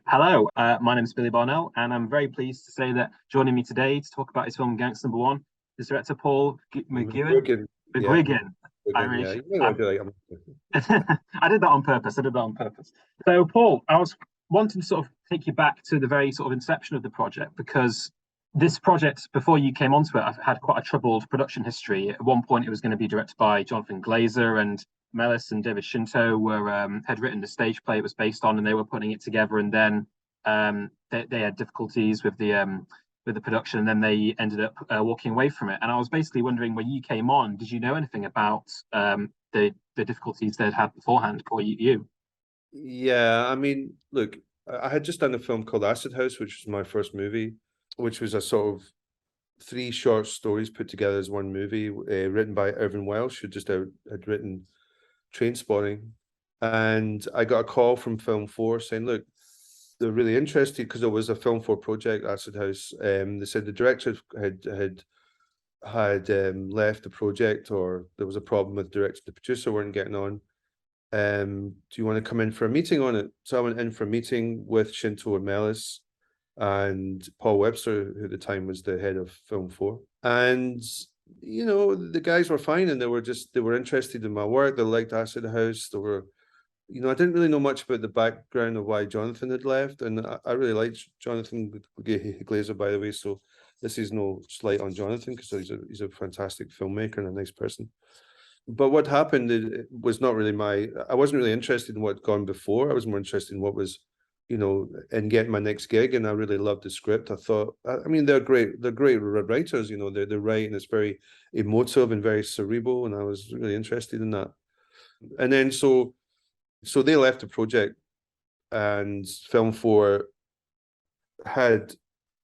Hello, my name is Billy Barnell, and I'm very pleased to say that joining me today to talk about his film Gangster No.1 is director Paul McGuigan. McGuigan, yeah, McGuigan. I McGuigan, really, yeah. You know, I'd be like, I did that on purpose. I did that on purpose. So, Paul, I was wanting to sort of take you back to the very sort of inception of the project because this project, before you came onto it, I've had quite a troubled production history. At one point, it was going to be directed by Jonathan Glazer, and Melis and David Shinto were had written the stage play it was based on, and they were putting it together. And then they had difficulties with the production, and then they ended up walking away from it. And I was basically wondering, when you came on, did you know anything about the difficulties they'd had beforehand, or you? yeah. I mean, look, I had just done a film called Acid House, which was my first movie, which was a sort of three short stories put together as one movie, written by Irvin Welsh, who just had written Trainspotting. And I got a call from Film 4 saying, look, they're really interested because it was a Film 4 project, Acid House. They said the director had left the project, or there was a problem with the director, the producer weren't getting on. Do you want to come in for a meeting on it? So I went in for a meeting with Shinto and Melis and Paul Webster, who at the time was the head of Film 4. And the guys were fine, and they were interested in my work. They liked Acid House. They were, I didn't really know much about the background of why Jonathan had left, and I really liked Jonathan Glazer, by the way. So this is no slight on Jonathan, because he's a fantastic filmmaker and a nice person. But what happened, it was not really I wasn't really interested in what had gone before. I was more interested in what was, in getting my next gig. And I really loved the script. I thought, I mean, they're great writers, they're right, and it's very emotive and very cerebral. And I was really interested in that. And then so they left the project, and Film 4 had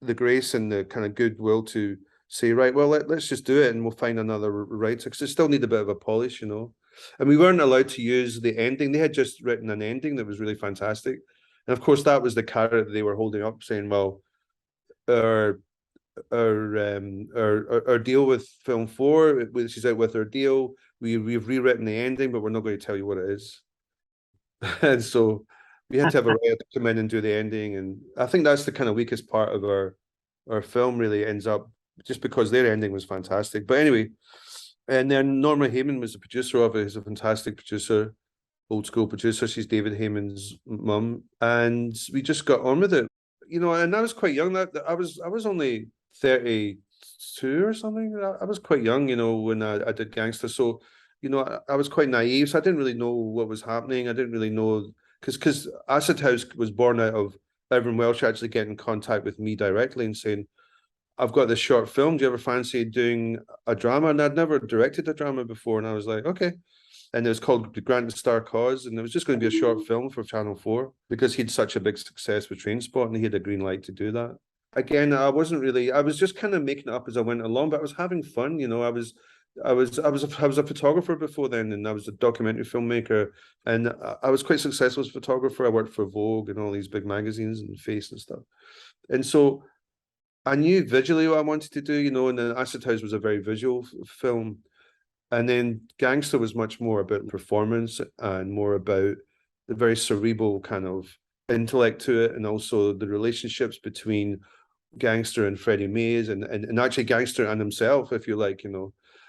the grace and the kind of goodwill to say, right, well, let's just do it, and we'll find another writer, because they still need a bit of a polish, And we weren't allowed to use the ending. They had just written an ending that was really fantastic. And of course, that was the carrot that they were holding up, saying, well, our deal with Film 4, which is out with our deal, we've rewritten the ending, but we're not going to tell you what it is. And so we had to have a writer come in and do the ending. And I think that's the kind of weakest part of our film, really ends up, just because their ending was fantastic. But anyway, and then Norma Heyman was the producer of it. He's a fantastic producer, old school producer. She's David Heyman's mum. And we just got on with it. And I was quite young. I was only 32 or something. I was quite young, when I did Gangster. So, I was quite naive. So I didn't really know what was happening. I didn't really know, because Acid House was born out of Irvin Welsh actually getting in contact with me directly and saying, I've got this short film. Do you ever fancy doing a drama? And I'd never directed a drama before. And I was like, okay. And it was called The Grant Star Cause. And it was just going to be a short film for Channel 4, because he'd such a big success with Trainspotting, and he had a green light to do that. Again, I was just kind of making it up as I went along, but I was having fun. I was a photographer before then, and I was a documentary filmmaker, and I was quite successful as a photographer. I worked for Vogue and all these big magazines and Face and stuff. And so I knew visually what I wanted to do, and then Acid House was a very visual film. And then Gangster was much more about performance and more about the very cerebral kind of intellect to it, and also the relationships between Gangster and Freddie Mays, and actually Gangster and himself, if you like,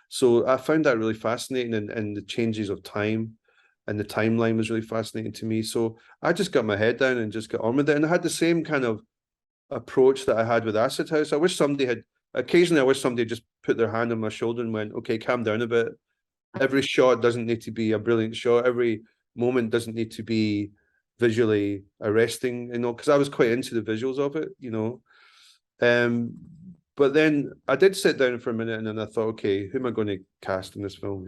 So I found that really fascinating, and the changes of time and the timeline was really fascinating to me. So I just got my head down and just got on with it. And I had the same kind of approach that I had with Acid House. I wish somebody had just put their hand on my shoulder and went, okay, calm down a bit. Every shot doesn't need to be a brilliant shot. Every moment doesn't need to be visually arresting, because I was quite into the visuals of it, But then I did sit down for a minute, and then I thought, okay, who am I going to cast in this film,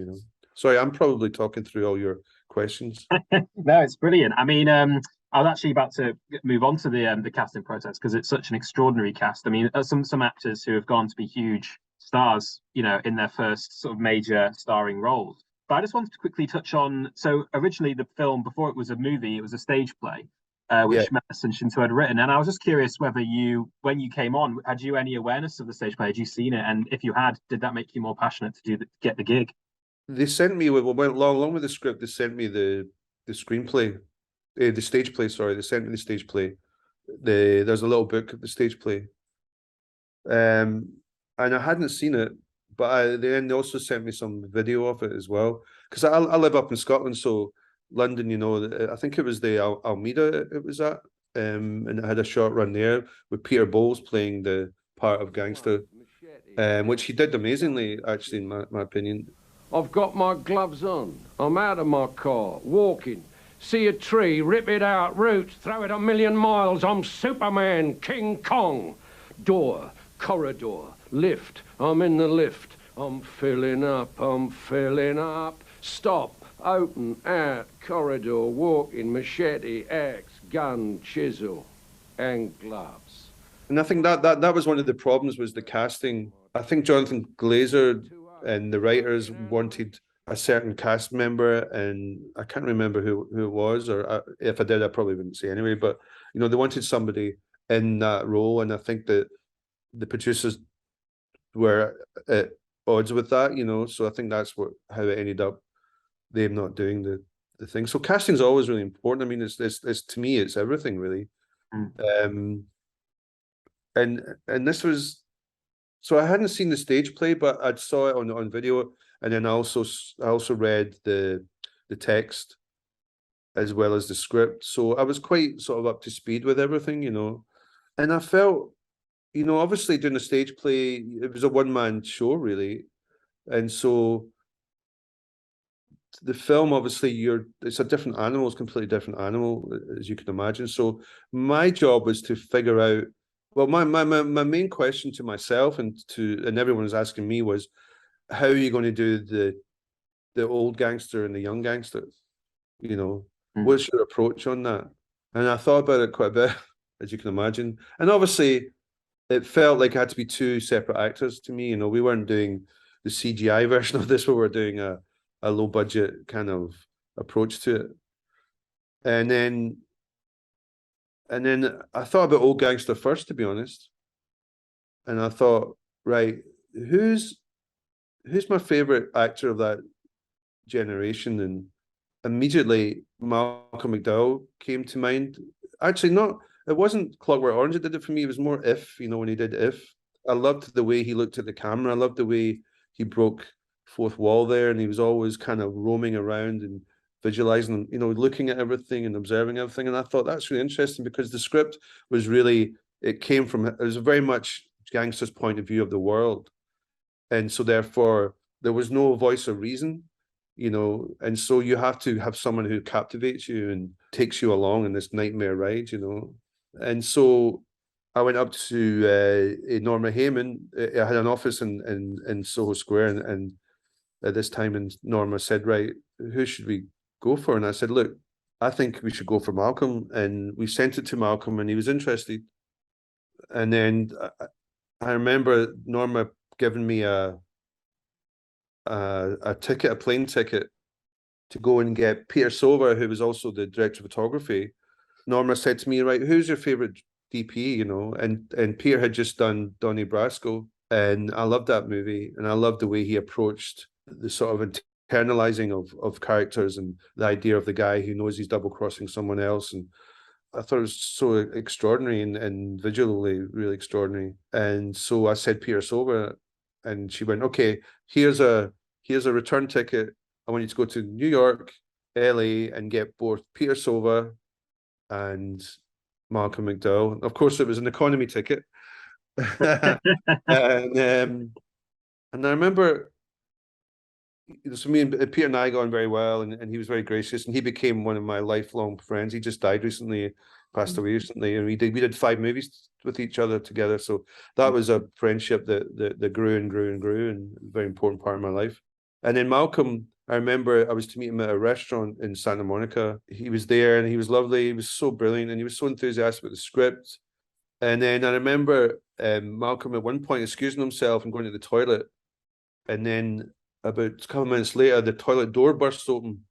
Sorry, I'm probably talking through all your questions. No, it's brilliant. I mean, I was actually about to move on to the casting process, because it's such an extraordinary cast. I mean, some actors who have gone to be huge stars, in their first sort of major starring roles. But I just wanted to quickly touch on. So originally, the film, before it was a movie, it was a stage play, which Melis and Shinto had written. And I was just curious whether when you came on, had you any awareness of the stage play? Had you seen it? And if you had, did that make you more passionate to get the gig? They sent me, went along with the script, they sent me the screenplay, the stage play, sorry. They sent me the stage play. there's a little book of the stage play, and I hadn't seen it, but then they also sent me some video of it as well, because I live up in Scotland, so London, you know, I think it was the Almeida it was at, and it had a short run there with Peter Bowles playing the part of gangster, which he did amazingly, actually, in my opinion. I've got my gloves on. I'm out of my car, walking. See a tree, rip it out, roots, throw it a million miles. I'm Superman, King Kong. Door, corridor, lift. I'm in the lift. I'm filling up, I'm filling up. Stop, open, out, corridor, walking, machete, axe, gun, chisel, and gloves. And I think that was one of the problems, was the casting. I think Jonathan Glazer and the writers wanted a certain cast member, and I can't remember who it was, or if I did, I probably wouldn't say anyway. But you know, they wanted somebody in that role, and I think that the producers were at odds with that. You know, so I think that's how it ended up. Them not doing the thing. So casting is always really important. I mean, it's to me, it's everything really. And this was. So I hadn't seen the stage play, but I saw it on video, and then I also read the text as well as the script. So I was quite sort of up to speed with everything, you know. And I felt, you know, obviously doing a stage play, it was a one-man show really, and so the film, obviously, it's a different animal, it's a completely different animal, as you can imagine. So my job was to figure out. Well, my main question to myself and everyone was asking me was, how are you going to do the old gangster and the young gangster? You know, what's your approach on that? And I thought about it quite a bit, as you can imagine. And obviously, it felt like it had to be two separate actors to me. You know, we weren't doing the CGI version of this, where we're doing a low budget kind of approach to it. And then I thought about Old Gangster first, to be honest. And I thought, right, who's my favorite actor of that generation? And immediately Malcolm McDowell came to mind. Actually, it wasn't Clockwork Orange that did it for me. It was more If, you know, when he did If. I loved the way he looked at the camera. I loved the way he broke fourth wall there, and he was always kind of roaming around and visualizing, you know, looking at everything and observing everything. And I thought that's really interesting, because the script was really, it was very much gangster's point of view of the world. And so therefore there was no voice of reason, you know, and so you have to have someone who captivates you and takes you along in this nightmare ride, you know. And so I went up to Norma Heyman. I had an office in Soho Square, and at this time, and Norma said, right, who should we go for? And I said, look, I think we should go for Malcolm. And we sent it to Malcolm, and he was interested. And then I remember Norma giving me a plane ticket to go and get Peter Sova, who was also the director of photography. Norma said to me, right, who's your favorite DP, you know? And Peter had just done Donnie Brasco, and I loved that movie, and I loved the way he approached the sort of internalizing of characters, and the idea of the guy who knows he's double crossing someone else. And I thought it was so extraordinary and visually really extraordinary. And so I said Peter Sova, and she went, okay, here's a return ticket. I want you to go to New York, LA, and get both Peter Sova and Malcolm McDowell. Of course, it was an economy ticket. And I remember, so me and Peter and I got on very well, and he was very gracious, and he became one of my lifelong friends. He just died recently, passed away recently, and we did 5 movies with each other together. So that was a friendship that grew and grew and grew, and a very important part of my life. And then Malcolm, I remember I was to meet him at a restaurant in Santa Monica. He was there, and he was lovely. He was so brilliant, and he was so enthusiastic about the script. And then I remember Malcolm at one point excusing himself and going to the toilet, and then about a couple of minutes later, the toilet door burst open,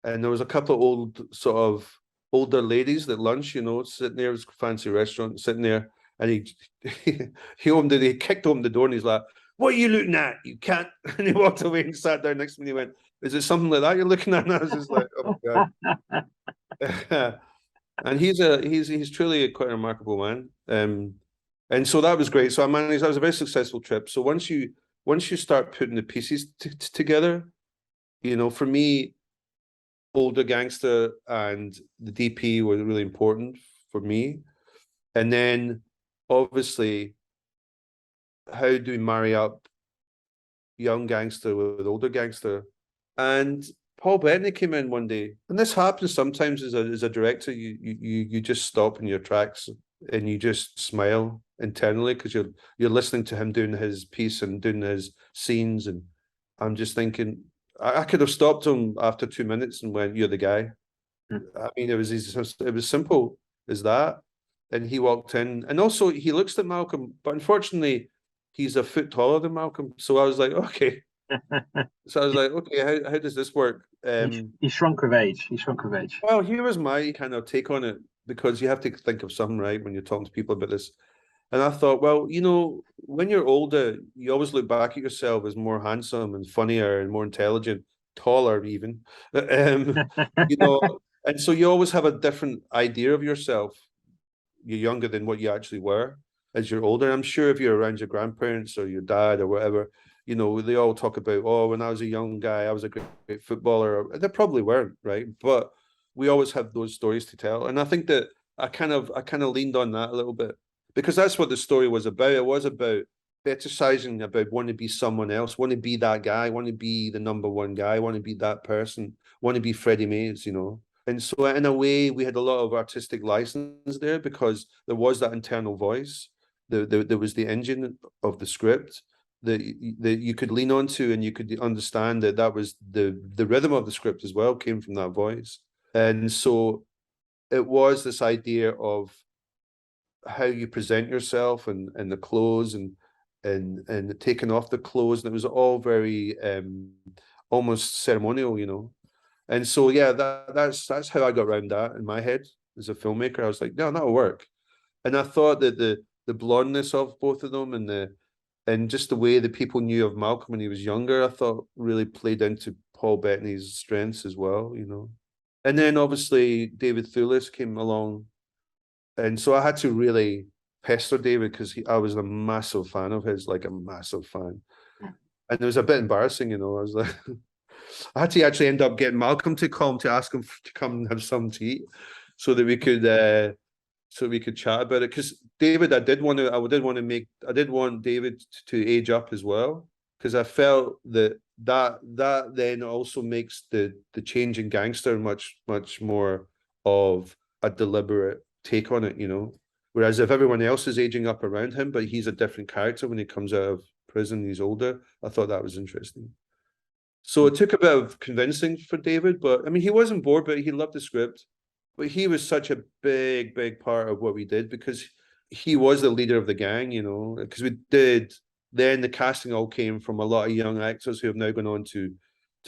and there was a couple of old, sort of older ladies at lunch, you know, sitting there. It was a fancy restaurant, sitting there, and he kicked open the door, and he's like, "What are you looking at? You can't." And he walked away and sat down next to me, and he went, "Is it something like that you're looking at?" And I was just like, "Oh God." And he's truly quite a remarkable man. And so that was great. So that was a very successful trip. So once you start putting the pieces together, for me, Older Gangster and the DP were really important for me. And then obviously, how do we marry up Young Gangster with Older Gangster? And Paul Bettany came in one day, and this happens sometimes as a director. You just stop in your tracks and you just smile internally because you're listening to him doing his piece and doing his scenes, and I'm just thinking I could have stopped him after 2 minutes and went, "You're the guy." I mean, it was simple as that. And he walked in, and also he looks at Malcolm, but unfortunately, he's a foot taller than Malcolm. So I was like, okay. How does this work? He shrunk with age. He shrunk with age. Well, here was my kind of take on it, because you have to think of something, right, when you're talking to people about this. And I thought, well, when you're older, you always look back at yourself as more handsome and funnier and more intelligent, taller even. And so you always have a different idea of yourself. You're younger than what you actually were as you're older. I'm sure if you're around your grandparents or your dad or whatever, they all talk about, oh, when I was a young guy, I was a great footballer. They probably weren't, right? But we always have those stories to tell. And I think that I kind of leaned on that a little bit, because that's what the story was about. It was about fetishizing, about wanting to be someone else, want to be that guy, want to be the number one guy, want to be that person, want to be Freddie Mays, And so in a way, we had a lot of artistic license there, because there was that internal voice. There was the engine of the script that you could lean onto, and you could understand that was the rhythm of the script as well came from that voice. And so it was this idea of how you present yourself and the clothes and taking off the clothes. And it was all very almost ceremonial, And so, yeah, that's how I got around that in my head as a filmmaker. I was like, no, that'll work. And I thought that the blondness of both of them and just the way that people knew of Malcolm when he was younger, I thought really played into Paul Bettany's strengths as well, And then obviously David Thewlis came along. And so I had to really pester David, because I was a massive fan of his, like a massive fan. And it was a bit embarrassing, I was like, I had to actually end up getting Malcolm to come to ask him to come and have some to eat, so that we could chat about it. Because David, I did want David to age up as well, because I felt that then also makes the change in Gangster much more of a deliberate take on it, Whereas if everyone else is aging up around him, but he's a different character when he comes out of prison, he's older, I thought that was interesting. So it took a bit of convincing for David, but I mean, he wasn't bored, but he loved the script. But he was such a big part of what we did, because he was the leader of the gang, because then the casting all came from a lot of young actors who have now gone on to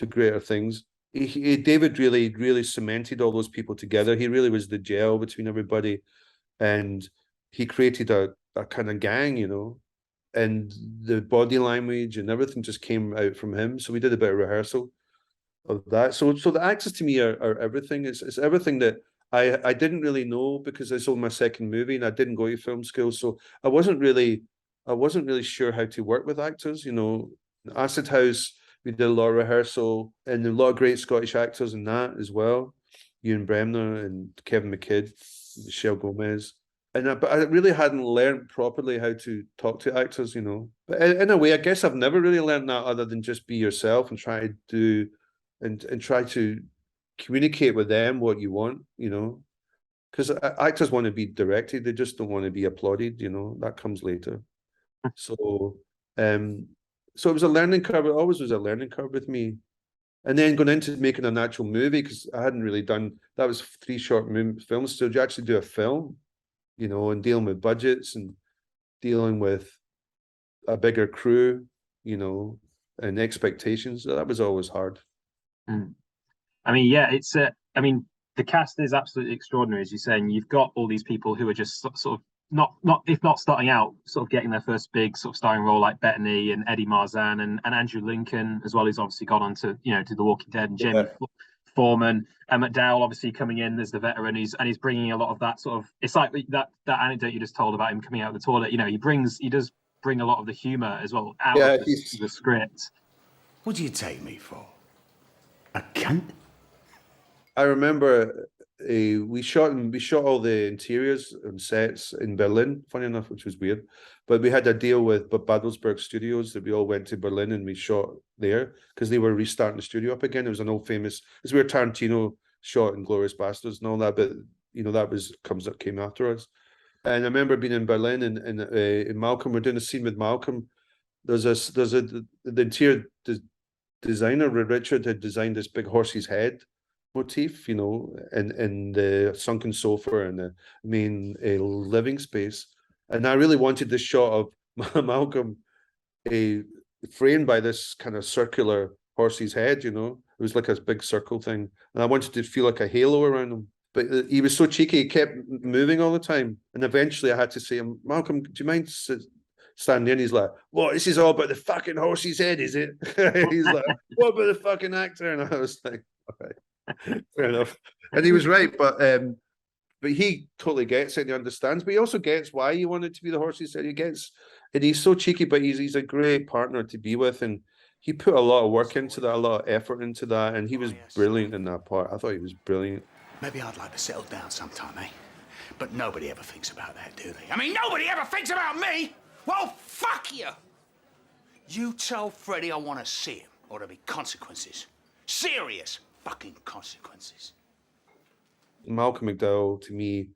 greater things. David really cemented all those people together. He really was the gel between everybody, and he created a kind of gang, and the body language and everything just came out from him. So we did a bit of rehearsal of that. So the actors to me are everything. It's everything that I didn't really know, because it's only my second movie and I didn't go to film school. So I wasn't really sure how to work with actors. Acid House, we did a lot of rehearsal, and a lot of great Scottish actors in that as well. Ewan Bremner and Kevin McKidd, Michelle Gomez. But I really hadn't learned properly how to talk to actors, But in a way, I guess I've never really learned that, other than just be yourself and try to do and try to communicate with them what you want, Because actors want to be directed, they just don't want to be applauded, That comes later. So it was a learning curve. It always was a learning curve with me. And then going into making an actual movie, because I hadn't really done that. Was 3 short films. So you actually do a film, and dealing with budgets and dealing with a bigger crew, and expectations. So that was always hard. I mean, yeah, the cast is absolutely extraordinary, as you're saying. You've got all these people who are just sort of not if not starting out, sort of getting their first big sort of starring role, like Bettany and Eddie Marsan and Andrew Lincoln as well, who's obviously gone on to do The Walking Dead, and Jamie foreman, and McDowell obviously coming in as the veteran. He's bringing a lot of that sort of. It's like that anecdote you just told about him coming out of the toilet. You know, he does bring a lot of the humor as well out of the script. What do you take me for? A cunt? I remember we shot all the interiors and sets in Berlin, funny enough, which was weird. But we had a deal with Babelsberg Studios that we all went to Berlin and we shot there because they were restarting the studio up again. It was an old famous, it's where Tarantino shot Inglourious Basterds and all that, but you know, that came after us. And I remember being in Berlin and in Malcolm, we're doing a scene with Malcolm. The interior designer, Richard, had designed this big horse's head motif, you know, in the sunken sofa and the main living space. And I really wanted this shot of Malcolm framed by this kind of circular horse's head, you know. It was like a big circle thing. And I wanted to feel like a halo around him. But he was so cheeky, he kept moving all the time. And eventually I had to say, Malcolm, do you mind standing in? He's like, what, this is all about the fucking horse's head, is it? He's like, what about the fucking actor? And I was like, all right, fair enough. And he was right, but he totally gets it and he understands, but he also gets why he wanted to be the horse's head. He gets, and he's so cheeky, but he's a great partner to be with. And he put a lot of work into that, a lot of effort into that. And he was brilliant in that part. I thought he was brilliant. Maybe I'd like to settle down sometime, eh? But nobody ever thinks about that, do they? I mean, nobody ever thinks about me! Well, fuck you! You tell Freddie I want to see him, or there'll be consequences. Serious fucking consequences. Malcolm McDowell, to me,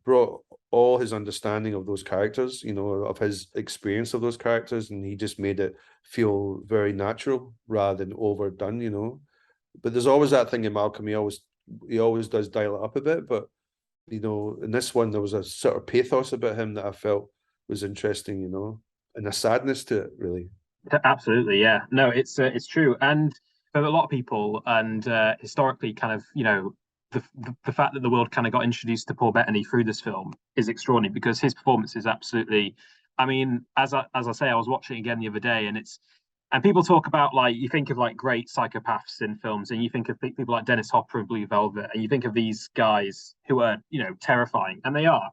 brought all his understanding of those characters, you know, of his experience of those characters, and he just made it feel very natural rather than overdone, you know. But there's always that thing in Malcolm, he always does dial it up a bit, but, you know, in this one, there was a sort of pathos about him that I felt was interesting, you know, and a sadness to it, really. Absolutely, yeah. No, it's true. And for a lot of people, and historically, kind of, you know, the fact that the world kind of got introduced to Paul Bettany through this film is extraordinary because his performance is absolutely, I mean, as I say, I was watching it again the other day, and people talk about, like, you think of like great psychopaths in films, and you think of people like Dennis Hopper and Blue Velvet, and you think of these guys who are, you know, terrifying, and they are,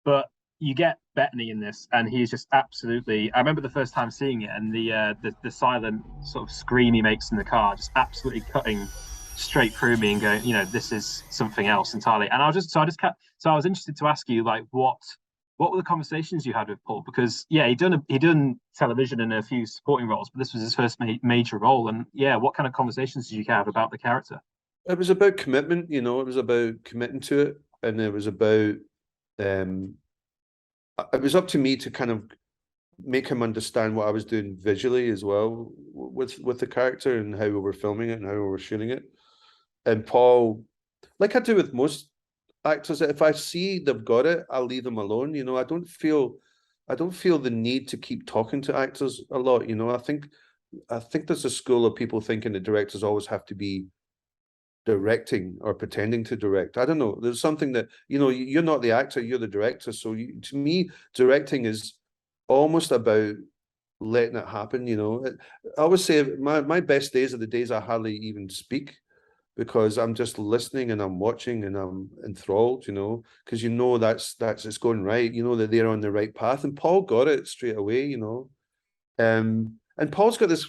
but you get Bettany in this, and he's just absolutely. I remember the first time seeing it, and the silent sort of scream he makes in the car, just absolutely cutting straight through me and going, you know, this is something else entirely. And I was interested to ask you, like, what were the conversations you had with Paul? Because yeah, he'd done television and a few supporting roles, but this was his first major role. And yeah, what kind of conversations did you have about the character? It was about commitment, you know. It was about committing to it, and it was about it was up to me to kind of make him understand what I was doing visually as well with the character and how we were filming it and how we were shooting it. And Paul, like I do with most actors, if I see they've got it, I'll leave them alone. You know, I don't feel the need to keep talking to actors a lot. You know, I think there's a school of people thinking that directors always have to be directing or pretending to direct. I don't know. There's something that, you know, you're not the actor, you're the director. So to me, directing is almost about letting it happen. You know, I always say my best days are the days I hardly even speak, because I'm just listening and I'm watching and I'm enthralled, you know, because you know that's it's going right. You know that they're on the right path. And Paul got it straight away, you know. And Paul's got this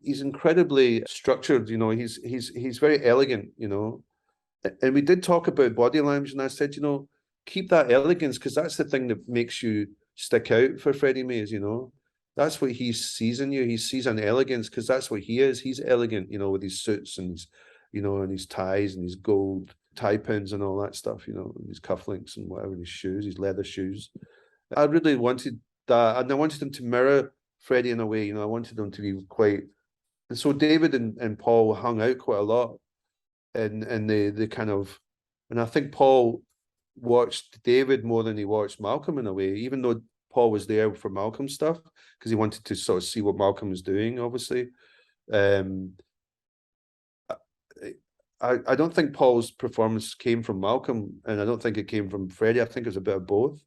he's incredibly structured, you know, he's very elegant, you know. And we did talk about body language, and I said, you know, keep that elegance, because that's the thing that makes you stick out for Freddie Mays, you know. That's what he sees in you. He sees an elegance, because that's what he is. He's elegant, you know, with his suits and his, you know, and his ties and his gold tie pins and all that stuff, you know, and his cufflinks and whatever, his shoes, his leather shoes. I really wanted that, and I wanted him to mirror Freddie in a way, you know. I wanted him to be quite, and so David and Paul hung out quite a lot, and they kind of, and I think Paul watched David more than he watched Malcolm in a way, even though Paul was there for Malcolm stuff, because he wanted to sort of see what Malcolm was doing, obviously. I don't think Paul's performance came from Malcolm, and I don't think it came from Freddie. I think it was a bit of both.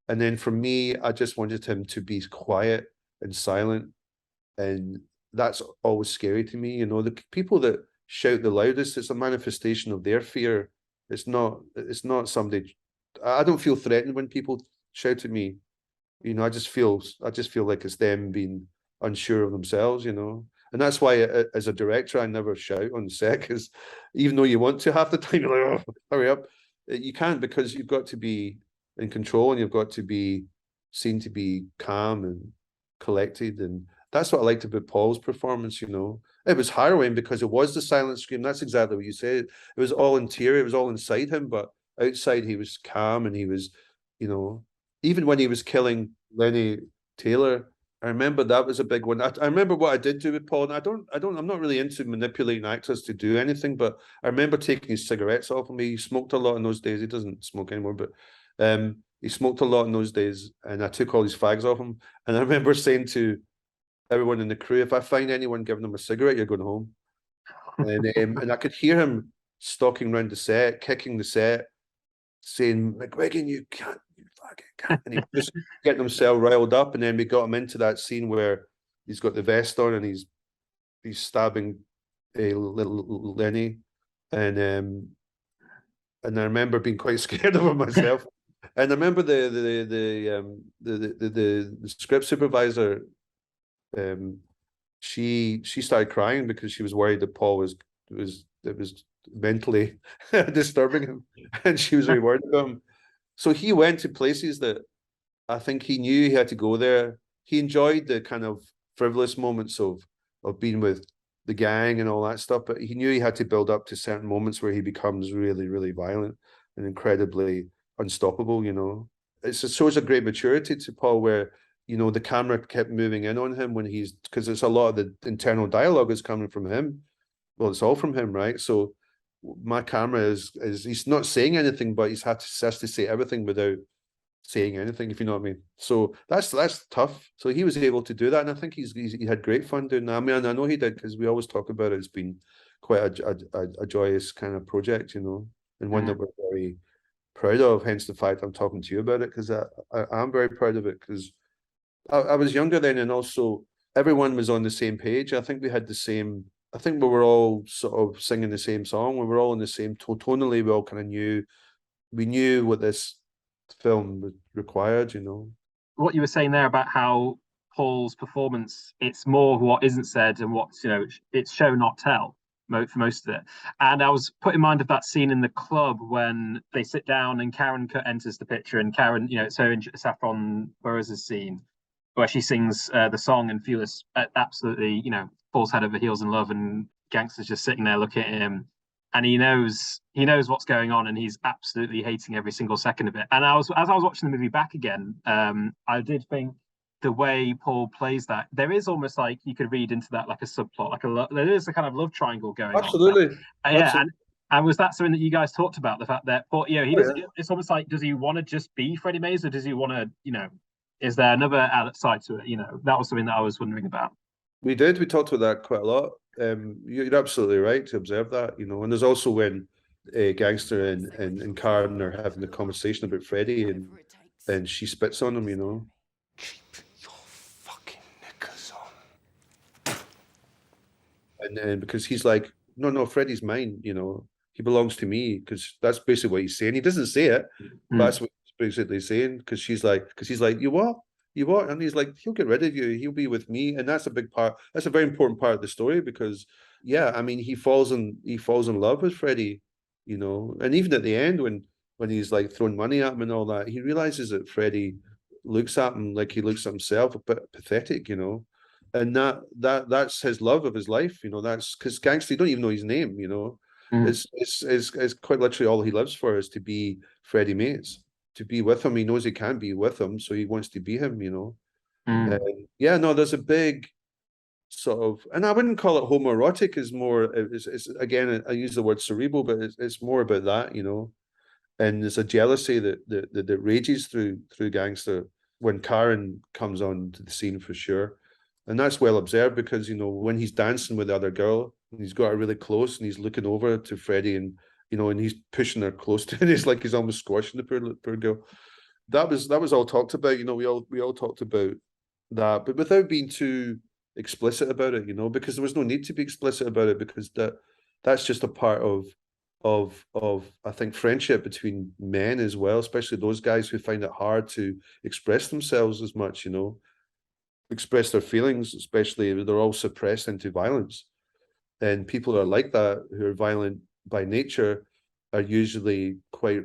And then for me, I just wanted him to be quiet and silent, and that's always scary to me. You know, the people that shout the loudest. It's a manifestation of their fear. It's not somebody. I don't feel threatened when people shout at me. You know, I just feel like it's them being unsure of themselves, you know. And that's why, as a director, I never shout on set, because even though you want to, half the time you're like, oh, hurry up. You can't, because you've got to be in control, and you've got to be seen to be calm and collected. And that's what I liked about Paul's performance, you know. It was harrowing because it was the silent scream. That's exactly what you said. It was all interior, it was all inside him, but outside he was calm, and he was, you know, even when he was killing Lennie Taylor, I remember that was a big one. I remember what I did do with Paul, and I'm not really into manipulating actors to do anything, but I remember taking his cigarettes off him. He smoked a lot in those days. He doesn't smoke anymore, but he smoked a lot in those days, and I took all his fags off him. And I remember saying to everyone in the crew, if I find anyone giving him a cigarette, you're going home. And I could hear him stalking around the set, kicking the set, saying, McGuigan, you can't, you fucking can't. And he was getting himself riled up. And then we got him into that scene where he's got the vest on and he's stabbing a little Lennie. And I remember being quite scared of him myself. And I remember the script supervisor, she started crying because she was worried that Paul was mentally disturbing him, and she was really worried about him. So he went to places that I think he knew he had to go there. He enjoyed the kind of frivolous moments of being with the gang and all that stuff, but he knew he had to build up to certain moments where he becomes really, really violent and incredibly unstoppable, you know. It shows a great maturity to Paul, where, you know, the camera kept moving in on him when because it's a lot of the internal dialogue is coming from him. Well, it's all from him, right? So my camera is he's not saying anything, but has to say everything without saying anything, if you know what I mean. So that's tough. So he was able to do that, and I think he had great fun doing that. I mean, I know he did, because we always talk about it. It's been quite a joyous kind of project, you know, and one that we're very proud of. Hence the fact I'm talking to you about it, because I'm very proud of it, because I was younger then, and also everyone was on the same page. I think we had the same. I think we were all sort of singing the same song. We were all in the same tonally. We all kind of knew. We knew what this film required, you know. What you were saying there about how Paul's performance, it's more what isn't said and what's, you know, it's show not tell for most of it. And I was put in mind of that scene in the club when they sit down and Karen enters the picture, and Karen, you know, it's her and Saffron Burrows' scene where she sings the song, and Thewlis absolutely, you know, falls head over heels in love, and Gangster's just sitting there looking at him, and he knows what's going on, and he's absolutely hating every single second of it. And as I was watching the movie back again, I did think the way Paul plays that, there is almost like you could read into that like a subplot, like there is a kind of love triangle going on. Absolutely. Yeah. And was that something that you guys talked about, the fact that, you know, it's almost like, does he want to just be Freddie Mays, or does he want to, you know, is there another side to it? You know, that was something that I was wondering about. We talked about that quite a lot. You're absolutely right to observe that, you know. And there's also when Gangster and Karen are having the conversation about Freddie, and she spits on him, you know. Keep your fucking knickers on. And because he's like, no, Freddie's mine, you know. He belongs to me, because that's basically what he's saying. He doesn't say it, but that's what he's basically saying, because he's like, you what? You what? And he's like, he'll get rid of you. He'll be with me. And that's a big part. That's a very important part of the story, because, yeah, I mean, he falls in love with Freddie, you know. And even at the end, when he's like throwing money at him and all that, he realizes that Freddie looks at him like he looks at himself, a bit pathetic, you know. And that's his love of his life, you know. That's because Gangster, you don't even know his name, you know. It's quite literally all he lives for is to be Freddie Mays. To be with him. He knows he can't be with him, so he wants to be him, you know. Yeah, no, there's a big sort of, and I wouldn't call it homoerotic, is more, it's again, I use the word cerebral, but it's more about that, you know. And there's a jealousy that rages through Gangster when Karen comes on to the scene, for sure. And that's well observed, because, you know, when he's dancing with the other girl, and he's got her really close, and he's looking over to Freddie, and you know, and he's pushing her close to it. It's like he's almost squashing the poor girl. That was all talked about. You know, we all talked about that, but without being too explicit about it. You know, because there was no need to be explicit about it, because that that's just a part of I think friendship between men as well, especially those guys who find it hard to express themselves as much, you know, express their feelings, especially if they're all suppressed into violence. And people are like that, who are violent by nature, are usually quite,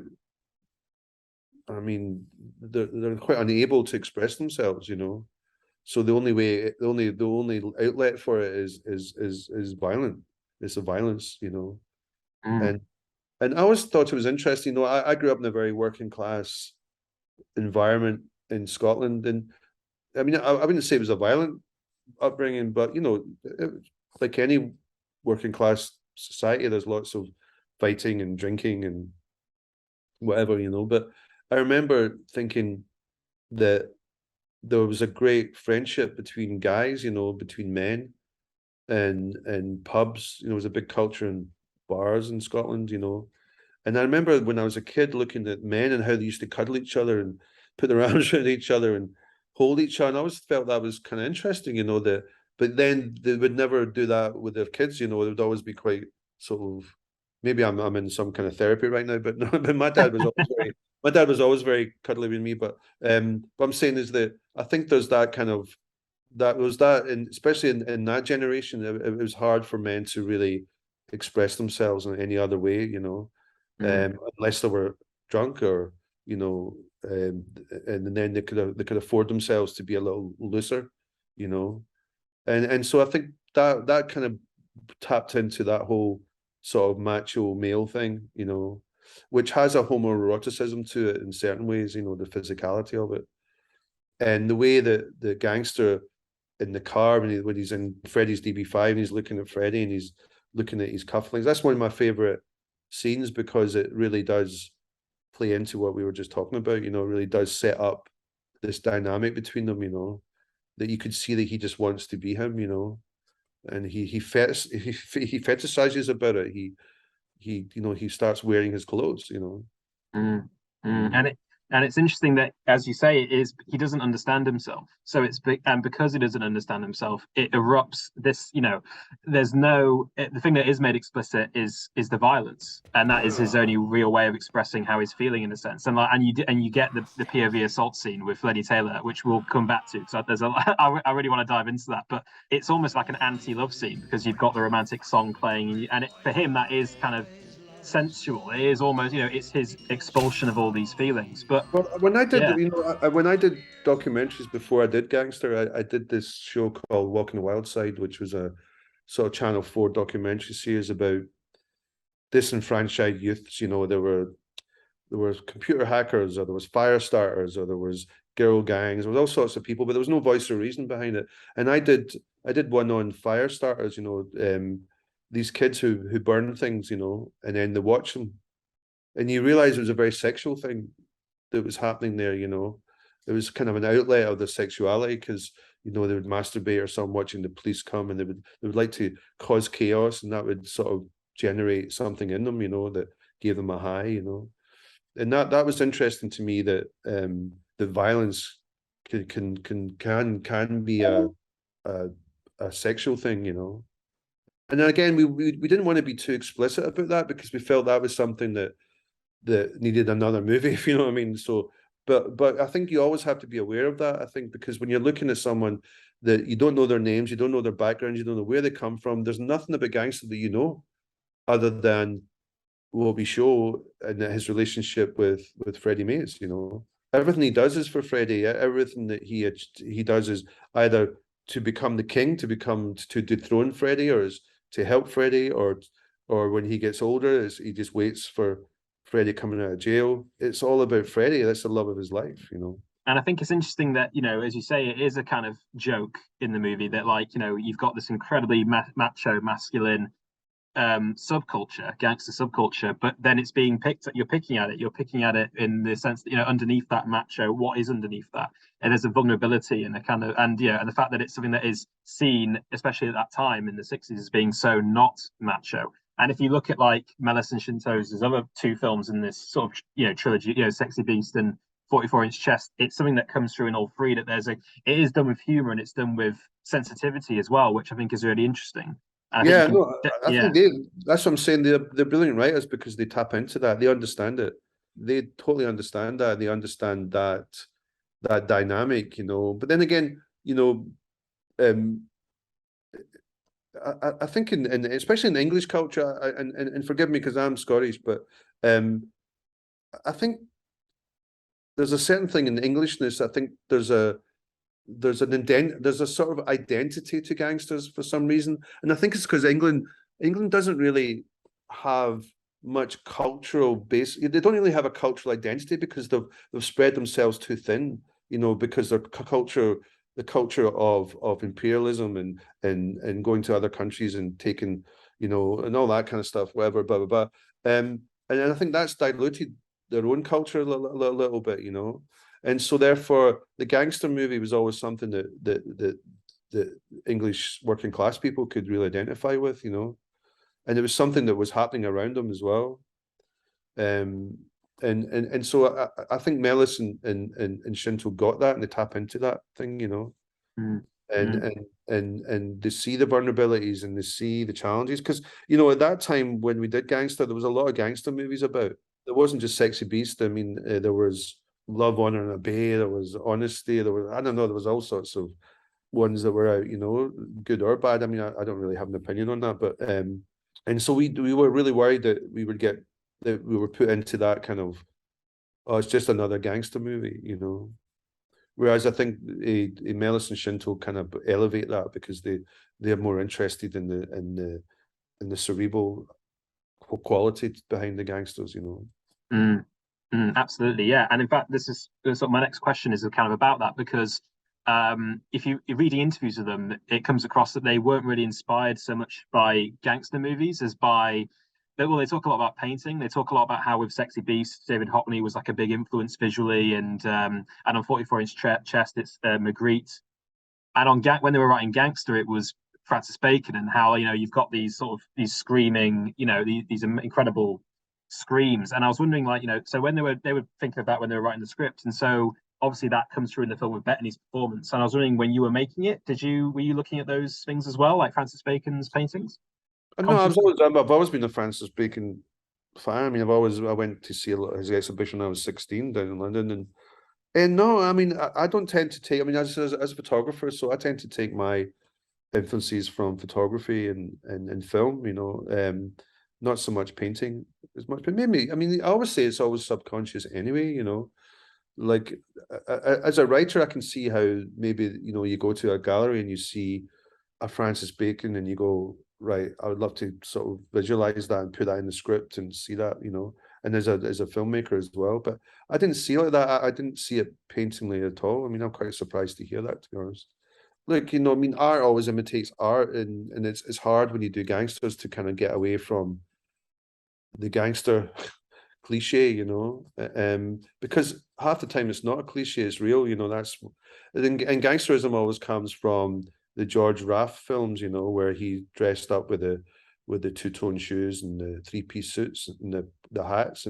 I mean, they're quite unable to express themselves, you know. So the only way, the only outlet for it is violent. It's a violence, you know. Mm. And I always thought it was interesting. You know, I grew up in a very working class environment in Scotland, and I mean, I wouldn't say it was a violent upbringing, but you know, like any working class society, there's lots of fighting and drinking and whatever, you know. But I remember thinking that there was a great friendship between guys, you know, between men, and pubs. You know, there was a big culture in bars in Scotland, you know. And I remember when I was a kid looking at men and how they used to cuddle each other and put their arms around each other and hold each other. And I always felt that was kind of interesting, you know, that, but then they would never do that with their kids, you know. It would always be quite sort of, maybe I'm in some kind of therapy right now, but no, but my dad was always very cuddly with me. But what I'm saying is that I think there's that kind of, and especially in that generation, it was hard for men to really express themselves in any other way, you know, unless they were drunk or, you know, and then they could afford themselves to be a little looser, you know. And so I think that kind of tapped into that whole sort of macho male thing, you know, which has a homoeroticism to it in certain ways, you know, the physicality of it. And the way that the gangster in the car when he's in Freddy's DB5 and he's looking at Freddy and he's looking at his cufflinks, that's one of my favorite scenes, because it really does play into what we were just talking about, you know. It really does set up this dynamic between them, you know, that you could see that he just wants to be him, you know, and he fetishizes about it. He you know, he starts wearing his clothes, you know. And it's interesting that, as you say, it is, he doesn't understand himself. So it's big, and because he doesn't understand himself, it erupts this, you know, there's no, the thing that is made explicit is the violence, and that is his only real way of expressing how he's feeling, in a sense. And like, and you get the POV assault scene with Lennie Taylor, which we'll come back to, because there's I really want to dive into that. But it's almost like an anti-love scene, because you've got the romantic song playing, and for him that is kind of sensual. It is almost, you know, it's his expulsion of all these feelings. But well, when I did, yeah. you know, when I did documentaries before I did Gangster, I did this show called Walking the Wild Side, which was a sort of Channel 4 documentary series about disenfranchised youths. You know, there were computer hackers, or there was fire starters, or there was girl gangs. There was all sorts of people, but there was no voice or reason behind it. And I did one on fire starters. You know, these kids who burn things, you know, and then they watch them, and you realize it was a very sexual thing that was happening there, you know. It was kind of an outlet of their sexuality, because, you know, they would masturbate or something watching the police come, and they would like to cause chaos, and that would sort of generate something in them, you know, that gave them a high, you know. And that was interesting to me, that the violence can be a sexual thing, you know. And then again, we didn't want to be too explicit about that, because we felt that was something that needed another movie, if you know what I mean. So, but I think you always have to be aware of that. I think, because when you're looking at someone that you don't know their names, you don't know their backgrounds, you don't know where they come from, there's nothing about Gangster that you know, other than what we show and his relationship with Freddie Mays. You know, everything he does is for Freddie. Everything that he does is either to become the king, to dethrone Freddie, or is to help Freddie, or when he gets older, he just waits for Freddie coming out of jail. It's all about Freddie. That's the love of his life, you know. And I think it's interesting that, you know, as you say, it is a kind of joke in the movie that, like, you know, you've got this incredibly macho, masculine subculture, gangster subculture, but then it's being you're picking at it in the sense that, you know, underneath that macho, what is underneath that? And there's a vulnerability and a kind of, and yeah, and the fact that it's something that is seen, especially at that time in the 60s, as being so not macho. And if you look at like Melis and Shinto's other two films in this sort of, you know, trilogy, you know, Sexy Beast and 44-inch Chest, it's something that comes through in all three, that it is done with humor and it's done with sensitivity as well, which I think is really interesting. Yeah, no, I yeah. think that's what I'm saying. They're brilliant writers because they tap into that. They understand it. They totally understand that. They understand that dynamic, you know. But then again, you know, I think in especially in English culture, and forgive me because I'm Scottish, but I think there's a certain thing in Englishness. I think there's a sort of identity to gangsters for some reason, and I think it's because England doesn't really have much cultural base. They don't really have a cultural identity because they've spread themselves too thin, you know, because their culture, the culture of imperialism and going to other countries and taking, you know, and all that kind of stuff, whatever, blah blah blah. And I think that's diluted their own culture a little bit, you know. And so therefore the gangster movie was always something that English working class people could really identify with, you know. And it was something that was happening around them as well. And so I think Mellis and Shinto got that, and they tap into that thing, you know. And they see the vulnerabilities and they see the challenges, because, you know, at that time when we did gangster, there was a lot of gangster movies about. There wasn't just Sexy Beast. I mean, there was Love, Honor, and Obey. There was Honesty. There was, I don't know, there was all sorts of ones that were out, you know, good or bad. I mean, I don't really have an opinion on that, but and so we were really worried that we were put into that kind of, oh, it's just another gangster movie, you know. Whereas I think Mellis and Shinto kind of elevate that because they're more interested in the cerebral quality behind the gangsters, you know. Absolutely, yeah. And in fact, this is sort of my next question is kind of about that, because if you're reading interviews with them, it comes across that they weren't really inspired so much by gangster movies as by, well, they talk a lot about painting. They talk a lot about how with Sexy Beast, David Hockney was like a big influence visually, and on 44-inch chest, it's Magritte. And on when they were writing Gangster, it was Francis Bacon, and how, you know, you've got these screaming, you know, these incredible screams. And I was wondering, like, you know, so when they were thinking of that when they were writing the script, and so obviously that comes through in the film with Bettany's performance. And I was wondering, when you were making it, were you looking at those things as well, like Francis Bacon's paintings? No, I've always been a Francis Bacon fan. I mean, I went to see his exhibition when I was 16 down in London, and no, I mean, I don't tend to take. I mean, as a photographer, so I tend to take my influences from photography and film. You know, not so much painting as much, but maybe. I mean, I always say it's always subconscious anyway. You know, like as a writer, I can see how maybe, you know, you go to a gallery and you see a Francis Bacon and you go, right, I would love to sort of visualize that and put that in the script and see that, you know, and as a filmmaker as well. But I didn't see it like that. I didn't see it paintingly at all. I mean, I'm quite surprised to hear that, to be honest. Like, you know, I mean, art always imitates art, and it's hard when you do gangsters to kind of get away from the gangster cliche, you know, because half the time it's not a cliche, it's real, you know. And gangsterism always comes from the George Raft films, you know, where he dressed up with the two-tone shoes and the three-piece suits and the hats,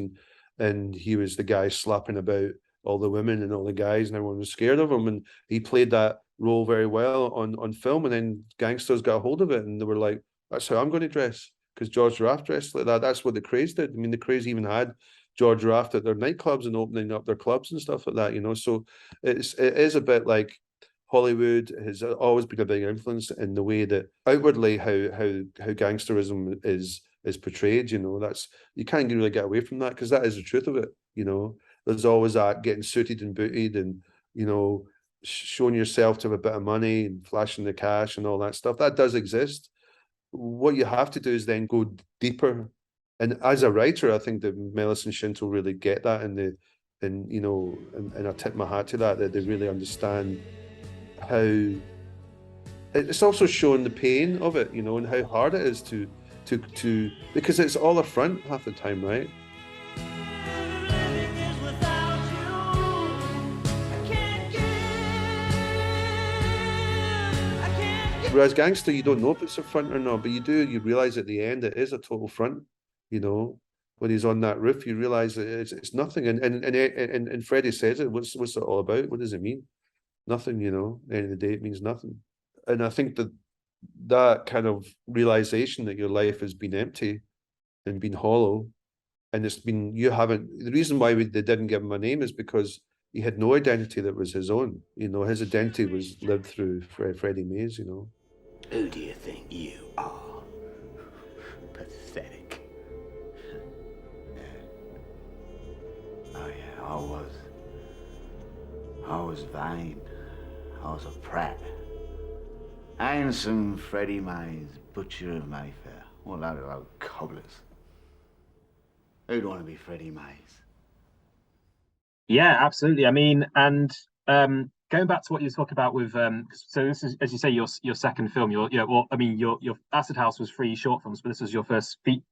and he was the guy slapping about all the women and all the guys, and everyone was scared of him, and he played that role very well on film. And then gangsters got a hold of it, and they were like, that's how I'm going to dress, because George Raft dressed like that. That's what the Craze did. I mean, the Craze even had George Raft at their nightclubs and opening up their clubs and stuff like that, you know. So it is a bit like Hollywood has always been a big influence in the way that outwardly how gangsterism is portrayed, you know. That's, you can't really get away from that, because that is the truth of it, you know. There's always that getting suited and booted and, you know, showing yourself to have a bit of money and flashing the cash and all that stuff. That does exist. What you have to do is then go deeper. And as a writer, I think that Mellis and Shinto really get that, and you know, and I tip my hat to that they really understand how it's also showing the pain of it, you know, and how hard it is to because it's all a front half the time, right? Whereas gangster, you don't know if it's a front or not, but you realize at the end it is a total front, you know. When he's on that roof, you realize that it's nothing. And Freddie says it. What's it all about? What does it mean? Nothing, you know. At the end of the day, it means nothing. And I think that that kind of realization that your life has been empty and been hollow, and it's been, you haven't, the reason why they didn't give him a name is because he had no identity that was his own. You know, his identity was lived through Freddie Mays, you know. Who do you think you are? Pathetic. Oh yeah, I was vain. I was a prat. Handsome Freddie Mays, butcher of Mayfair. What a load of old cobblers. Who'd want to be Freddie Mays? Yeah, absolutely. I mean, and going back to what you were talking about with so this is, as you say, your second film. Well, I mean, your Acid House was 3 short films, but this was your first full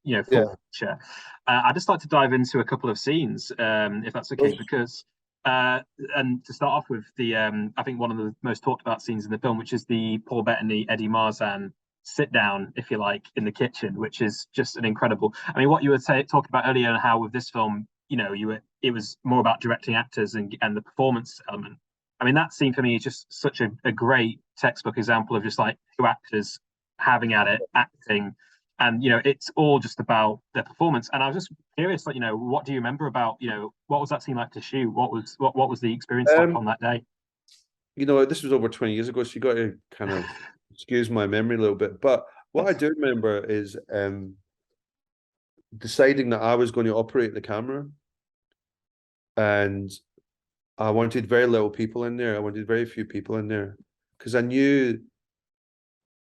feature. I'd just like to dive into a couple of scenes, if that's okay, because and to start off with the I think one of the most talked about scenes in the film, which is the Paul Bettany, Eddie Marsan sit down, if you like, in the kitchen, which is just an incredible. I mean, what you were talking about earlier, and how with this film, you know, it was more about directing actors and the performance element. I mean, that scene for me is just such a great textbook example of just like 2 actors having at it, acting, and you know, it's all just about their performance. And I was just curious, like, you know, what do you remember about, you know, what was that scene like to shoot? What was the experience like on that day? You know, this was over 20 years ago, so you got to kind of excuse my memory a little bit. But what I do remember is deciding that I was going to operate the camera, and I wanted very little people in there. I wanted very few people in there because I knew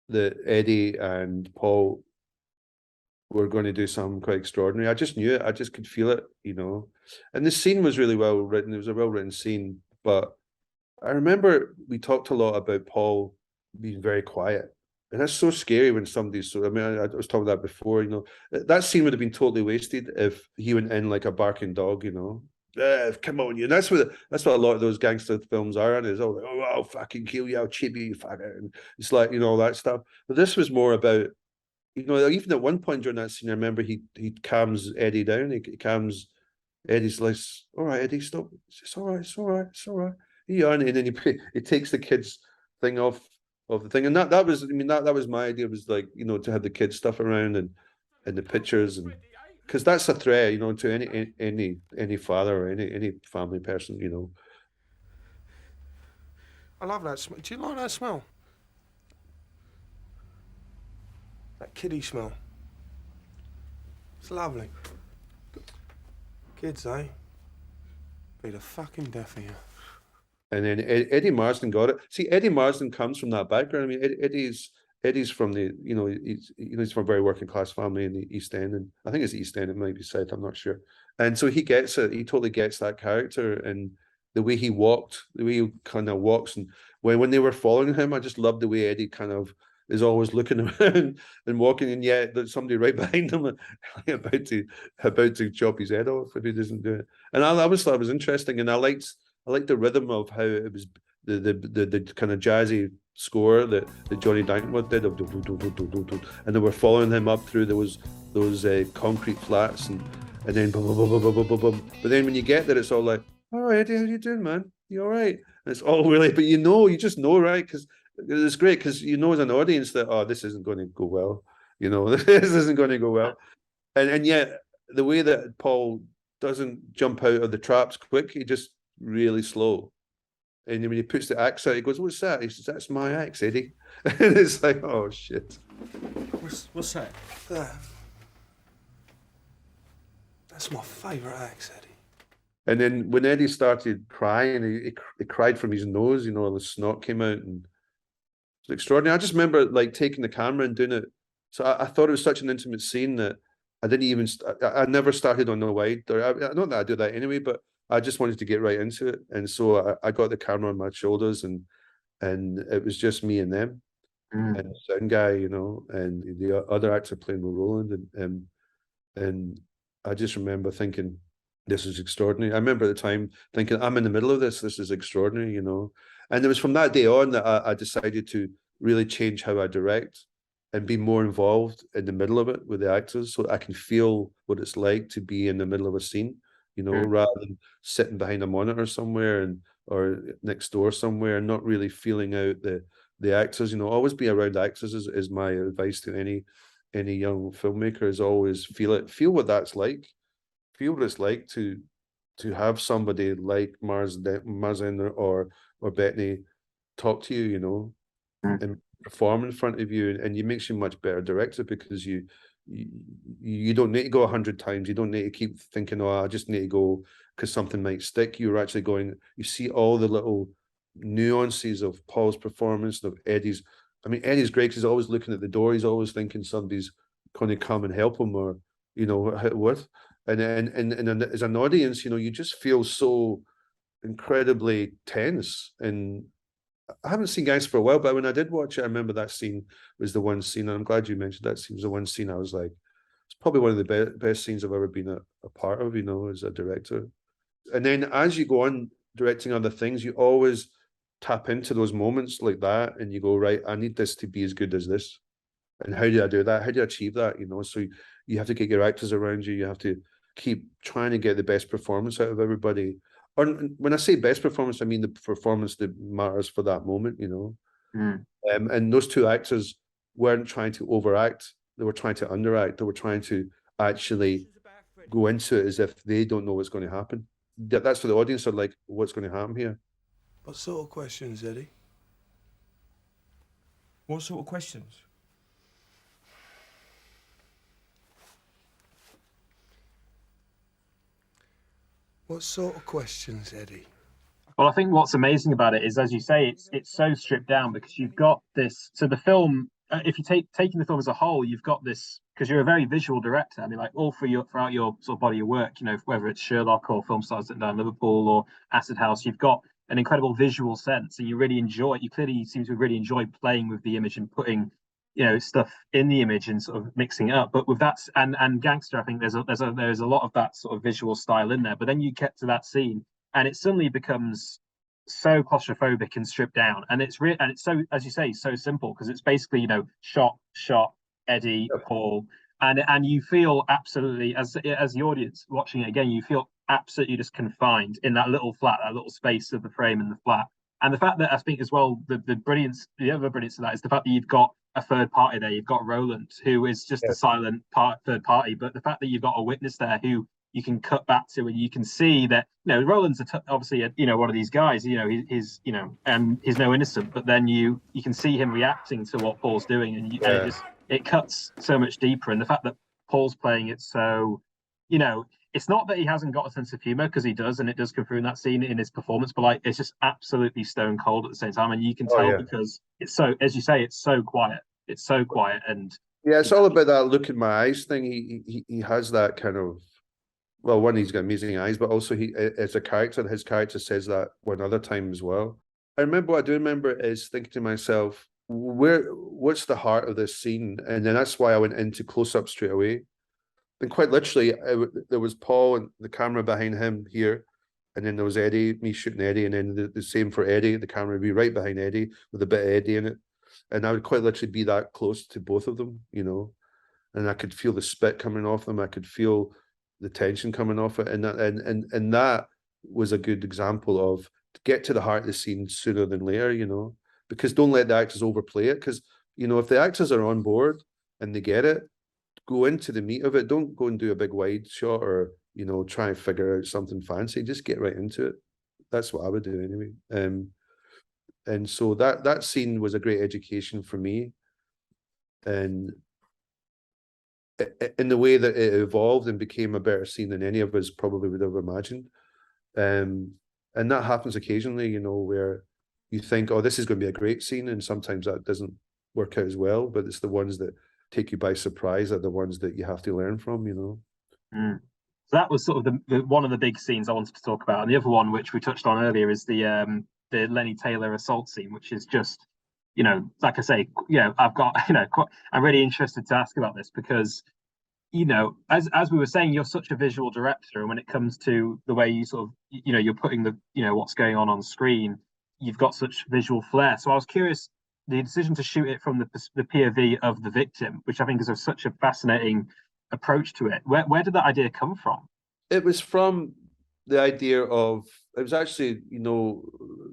that Eddie and Paul were going to do something quite extraordinary. I just knew it. I just could feel it, you know. And the scene was really well written. It was a well-written scene. But I remember we talked a lot about Paul being very quiet. And that's so scary when somebody's so, I mean, I was talking about that before, you know. That scene would have been totally wasted if he went in like a barking dog, you know. Come on, you. And that's what a lot of those gangster films are, and it's all like, oh, I'll fucking kill you, I'll chip you, faggot. And it's like, you know, all that stuff. But this was more about, you know, even at one point during that scene, I remember he calms Eddie down. He calms Eddie's like, all right, Eddie, stop. It's all right, it's all right, it's all right. Yeah, and then he takes the kids thing off of the thing, and that was, I mean, that was my idea, was like, you know, to have the kids stuff around and the pictures, and because that's a threat, you know, to any father or any family person, you know. I love that smell. Do you like that smell? That kiddie smell. It's lovely. Kids, eh? Be the fucking death of you. And then Eddie Marsden got it. See, Eddie Marsden comes from that background. I mean, Eddie's from the, you know, he's from a very working class family in the East End, and I think it's East End, it might be South, I'm not sure. And so he gets it. He totally gets that character, and the way he walked, the way he kind of walks, and when they were following him, I just loved the way Eddie kind of is always looking around and walking, and yet there's somebody right behind him about to chop his head off if he doesn't do it. And I always thought it was interesting, and I liked the rhythm of how it was, the kind of jazzy score that Johnny Dankworth did of and they were following him up through those concrete flats, and then boom, boom, boom, boom, boom, boom, boom. But then when you get there, it's all like, all right, Eddie, how you doing, man? You all right? And it's all really, but you just know, right? Because it's great, because you know as an audience that, oh, this isn't going to go well. You know, this isn't going to go well. And yet the way that Paul doesn't jump out of the traps quick, he just really slow. And when he puts the axe out, he goes, what's that? He says, that's my axe, Eddie. And it's like, oh, shit. What's that? That's my favourite axe, Eddie. And then when Eddie started crying, he cried from his nose, you know, the snot came out, and it was extraordinary. I just remember like taking the camera and doing it. So I thought it was such an intimate scene that I didn't even, I never started on the wide. Not that I do that anyway, but I just wanted to get right into it. And so I got the camera on my shoulders, and it was just me and them, and the sound guy, you know, and the other actor playing with Roland. And I just remember thinking, this is extraordinary. I remember at the time thinking, I'm in the middle of this. This is extraordinary, you know. And it was from that day on that I decided to really change how I direct and be more involved in the middle of it with the actors, so I can feel what it's like to be in the middle of a scene, you know, rather than sitting behind a monitor somewhere or next door somewhere and not really feeling out the actors. You know, always be around actors is my advice to any young filmmaker. Is always feel it, feel what that's like, feel what it's like to have somebody like Marsan or Bettany talk to you, you know, and perform in front of you, and it makes you a much better director, because you don't need to go 100 times. You don't need to keep thinking, oh, I just need to go because something might stick. You're actually going, you see all the little nuances of Paul's performance, of Eddie's. I mean, Eddie's great because he's always looking at the door. He's always thinking somebody's going to come and help him, or, you know, what. And as an audience, you know, you just feel so incredibly tense. And I haven't seen Gangster for a while, but when I did watch it, I remember that scene was the one scene, and I'm glad you mentioned that scene, was the one scene I was like, it's probably one of the best scenes I've ever been a part of, you know, as a director. And then as you go on directing other things, you always tap into those moments like that, and you go, right, I need this to be as good as this. And how do I do that? How do I achieve that? You know, so you have to get your actors around you. You have to keep trying to get the best performance out of everybody. Or when I say best performance, I mean the performance that matters for that moment, you know. And those two actors weren't trying to overact. They were trying to underact. They were trying to actually go into it as if they don't know what's going to happen. That's for the audience. Are like, what's going to happen here? What sort of questions, Eddie? What sort of questions? What sort of questions, Eddie? Well, I think what's amazing about it is, as you say, it's so stripped down, because you've got this. So the film, if you taking the film as a whole, you've got this, because you're a very visual director. I mean, like throughout your sort of body of work, you know, whether it's Sherlock or Film Stars That Down Liverpool or Acid House, you've got an incredible visual sense, and you really enjoy it. You clearly seem to really enjoy playing with the image and putting, you know, stuff in the image and sort of mixing it up. But with that and Gangster, I think there's a lot of that sort of visual style in there. But then you get to that scene, and it suddenly becomes so claustrophobic and stripped down, and it's so, as you say, so simple, because it's basically, you know, shot, Eddie, Paul, and you feel absolutely, as the audience watching it again, you feel absolutely just confined in that little flat, that little space of the frame and the flat. And the fact that I think as well, the other brilliance of that is the fact that you've got a third party there. You've got Roland, who is just a silent third party, but the fact that you've got a witness there who you can cut back to, and you can see that, you know, Roland's obviously you know, one of these guys, you know, he's you know, he's no innocent, but then you can see him reacting to what Paul's doing, and it cuts so much deeper. And the fact that Paul's playing it so, you know, it's not that he hasn't got a sense of humor, because he does, and it does come through in that scene in his performance, but like, it's just absolutely stone cold at the same time, and you can tell because it's so, as you say, it's so quiet. It's so quiet, and yeah, it's all about that look in my eyes thing. He has that kind of, well, one, he's got amazing eyes, but also he, as a character, his character says that one other time as well. I remember, what I do remember is thinking to myself, what's the heart of this scene? And then that's why I went into close-up straight away. And quite literally, there was Paul and the camera behind him here, and then there was Eddie, me shooting Eddie, and then the same for Eddie. The camera would be right behind Eddie with a bit of Eddie in it. And I would quite literally be that close to both of them, you know, and I could feel the spit coming off them. I could feel the tension coming off it, and that was a good example of, to get to the heart of the scene sooner than later, you know, because don't let the actors overplay it, because, you know, if the actors are on board and they get it, go into the meat of it. Don't go and do a big wide shot, or, you know, try and figure out something fancy. Just get right into it. That's what I would do anyway. And so that scene was a great education for me, and in the way that it evolved and became a better scene than any of us probably would have imagined. And that happens occasionally, you know, where you think, oh, this is going to be a great scene, and sometimes that doesn't work out as well, but it's the ones that take you by surprise are the ones that you have to learn from, you know. So that was sort of the one of the big scenes I wanted to talk about. And the other one, which we touched on earlier, is the Lennie Taylor assault scene, which is just, you know, like I say, you know, I've got, you know, I'm really interested to ask about this, because, you know, as we were saying, you're such a visual director, and when it comes to the way you sort of, you know, you're putting the, you know, what's going on screen, you've got such visual flair. So I was curious, the decision to shoot it from the POV of the victim, which I think is such a fascinating approach to it. Where did that idea come from? It was from the idea of, it was actually, you know,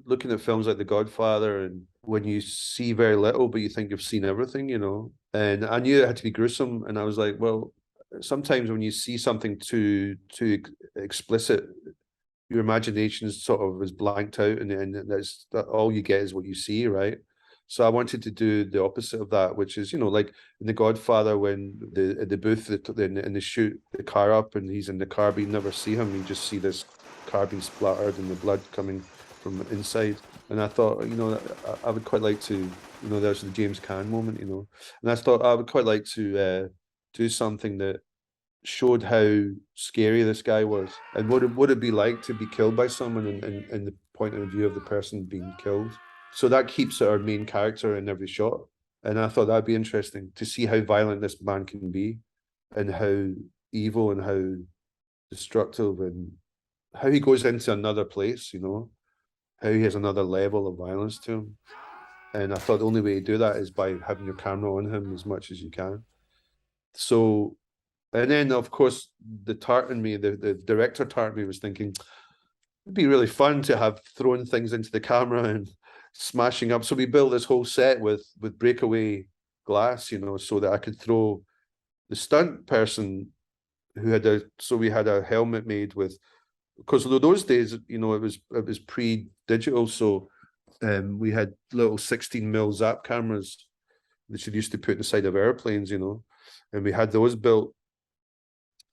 looking at films like The Godfather, and when you see very little, but you think you've seen everything, you know. And I knew it had to be gruesome, and I was like, well, sometimes when you see something too explicit, your imagination sort of is blanked out, and that all you get is what you see, right? So I wanted to do the opposite of that, which is, you know, like in The Godfather, when the booth and they shoot the car up, and he's in the car, but you never see him. You just see this car being splattered and the blood coming from inside. And I thought, you know, I would quite like to, you know, there's the James Caan moment, you know, and I thought I would quite like to do something that showed how scary this guy was, and what it would be like to be killed by someone in the point of view of the person being killed. So that keeps our main character in every shot. And I thought that'd be interesting to see how violent this man can be, and how evil and how destructive, and how he goes into another place, you know, how he has another level of violence to him. And I thought the only way to do that is by having your camera on him as much as you can. So, and then of course the director tart in me was thinking, it'd be really fun to have thrown things into the camera and smashing up. So we built this whole set with breakaway glass, you know, so that I could throw the stunt person who had we had a helmet made with, because those days, you know, it was pre-digital, so we had little 16mm Zap cameras that you used to put inside of airplanes, you know, and we had those built,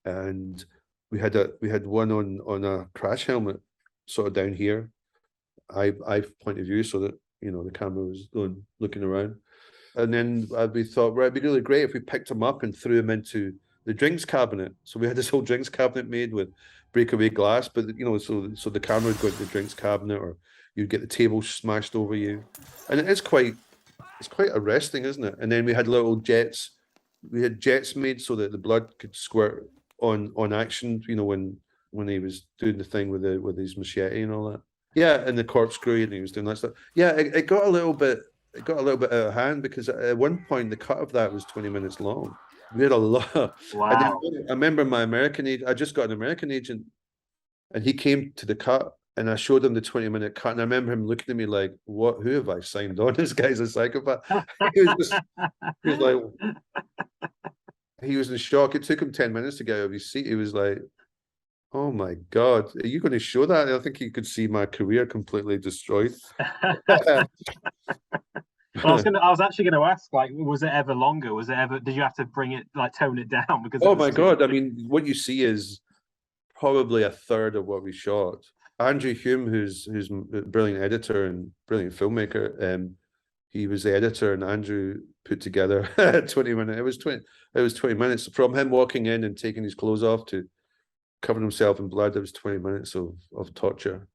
and we had one on a crash helmet, sort of down here, eye point of view, so that, you know, the camera was looking around. And then we thought, right, it'd be really great if we picked him up and threw him into the drinks cabinet. So we had this whole drinks cabinet made with breakaway glass, but, you know, so the camera would go into the drinks cabinet, or you'd get the table smashed over you, and it's quite arresting, isn't it? And then we had little jets. We had jets made so that the blood could squirt on action, you know, when he was doing the thing with his machete and all that. Yeah, and the corkscrew, and he was doing that stuff. Yeah, it got a little bit out of hand, because at one point the cut of that was 20 minutes long. We had a lot. Wow. And then I remember my American agent, I just got an American agent, and he came to the cut, and I showed him the 20-minute cut, and I remember him looking at me like, "What? Who have I signed on? This guy's a psychopath." he was like, he was in shock. It took him 10 minutes to get out of his seat. He was like, "Oh my God, are you going to show that?" I think he could see my career completely destroyed. Well, I was actually going to ask, like, was it ever longer? Did you have to bring it, like, tone it down? Because oh my God, I mean, what you see is probably a third of what we shot. Andrew Hume, who's a brilliant editor and brilliant filmmaker, he was the editor, and Andrew put together 20 minutes. It was 20 minutes from him walking in and taking his clothes off to covering himself in blood. It was 20 minutes of torture.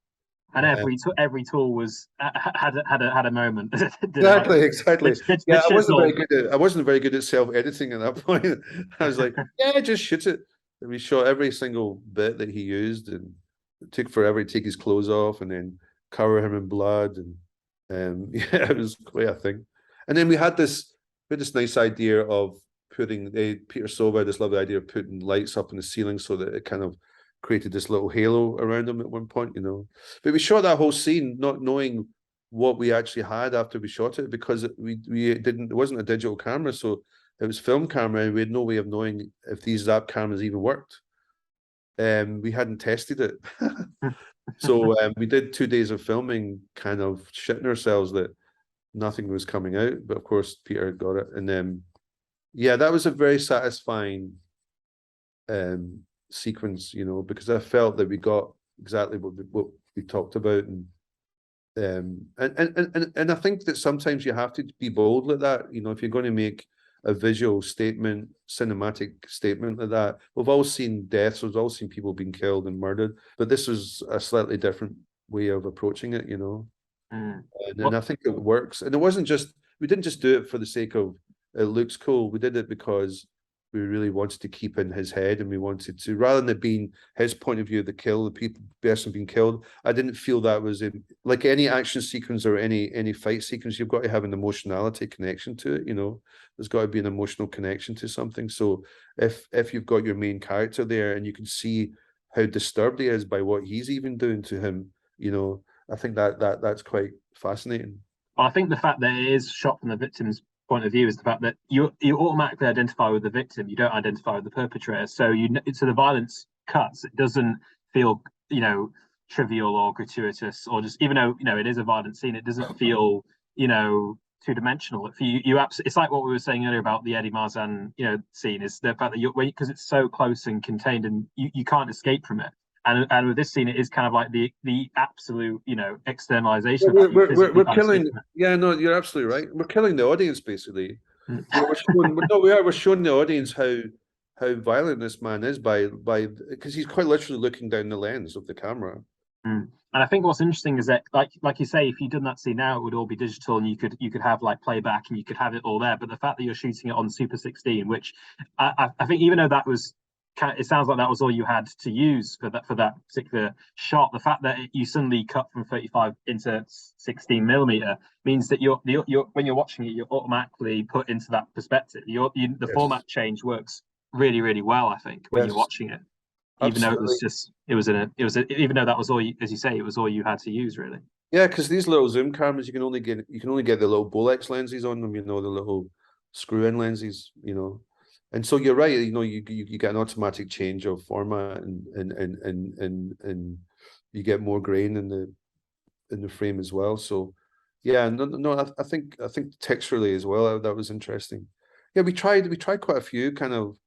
And every tool was had a moment. Exactly. Yeah, I wasn't very good at self-editing at that point. I was like, yeah, just shoot it. And we shot every single bit that he used, and it took forever to take his clothes off and then cover him in blood. And yeah, it was quite a thing. And then we had this nice idea of putting Peter Sova had this lovely idea of putting lights up in the ceiling so that it kind of created this little halo around him at one point, you know. But we shot that whole scene not knowing what we actually had after we shot it, because it wasn't a digital camera, so it was film camera, and we had no way of knowing if these Zap cameras even worked. We hadn't tested it. So we did 2 days of filming, kind of shitting ourselves that nothing was coming out, but of course Peter got it. And yeah, that was a very satisfying sequence, you know, because I felt that we got exactly what we talked about, and I think that sometimes you have to be bold like that, you know, if you're going to make a visual statement, cinematic statement like that. We've all seen deaths, we've all seen people being killed and murdered, but this was a slightly different way of approaching it, you know. And I think it works. And we didn't just do it for the sake of it looks cool. We did it because we really wanted to keep in his head, and we wanted to, rather than it being his point of view, the person being killed, I didn't feel that was like any action sequence or any fight sequence. You've got to have an emotionality connection to it, you know. There's got to be an emotional connection to something. So if you've got your main character there and you can see how disturbed he is by what he's even doing to him, you know, I think that's quite fascinating. Well, I think the fact that it is shot from the victim's point of view is the fact that you automatically identify with the victim. You don't identify with the perpetrator. So so the violence cuts. It doesn't feel, trivial or gratuitous, or just, even though, it is a violent scene, it doesn't feel, two-dimensional. It's like what we were saying earlier about the Eddie Marsan, scene, is the fact that because it's so close and contained, and you can't escape from it. And with this scene, it is kind of like the absolute, externalization. We're killing. Yeah, no, you're absolutely right. We're killing the audience, basically. We're showing the audience how violent this man is because he's quite literally looking down the lens of the camera. And I think what's interesting is that, like you say, if you'd done that scene now, it would all be digital, and you could have like playback, and you could have it all there. But the fact that you're shooting it on Super 16, which I think, even though that was, it sounds like that was all you had to use for that particular shot, the fact that you suddenly cut from 35 into 16mm means that you're when you're watching it, you're automatically put into that perspective. The format change works really, really well, I think, when you're watching it. Even though even though that was all as you say, it was all you had to use, really. Yeah, because these little zoom cameras, you can only get the little Bolex lenses on them, the little screw-in lenses, And so you're right, you get an automatic change of format, and you get more grain in the frame as well. So yeah, I think texturally as well, that was interesting. Yeah, we tried quite a few kind of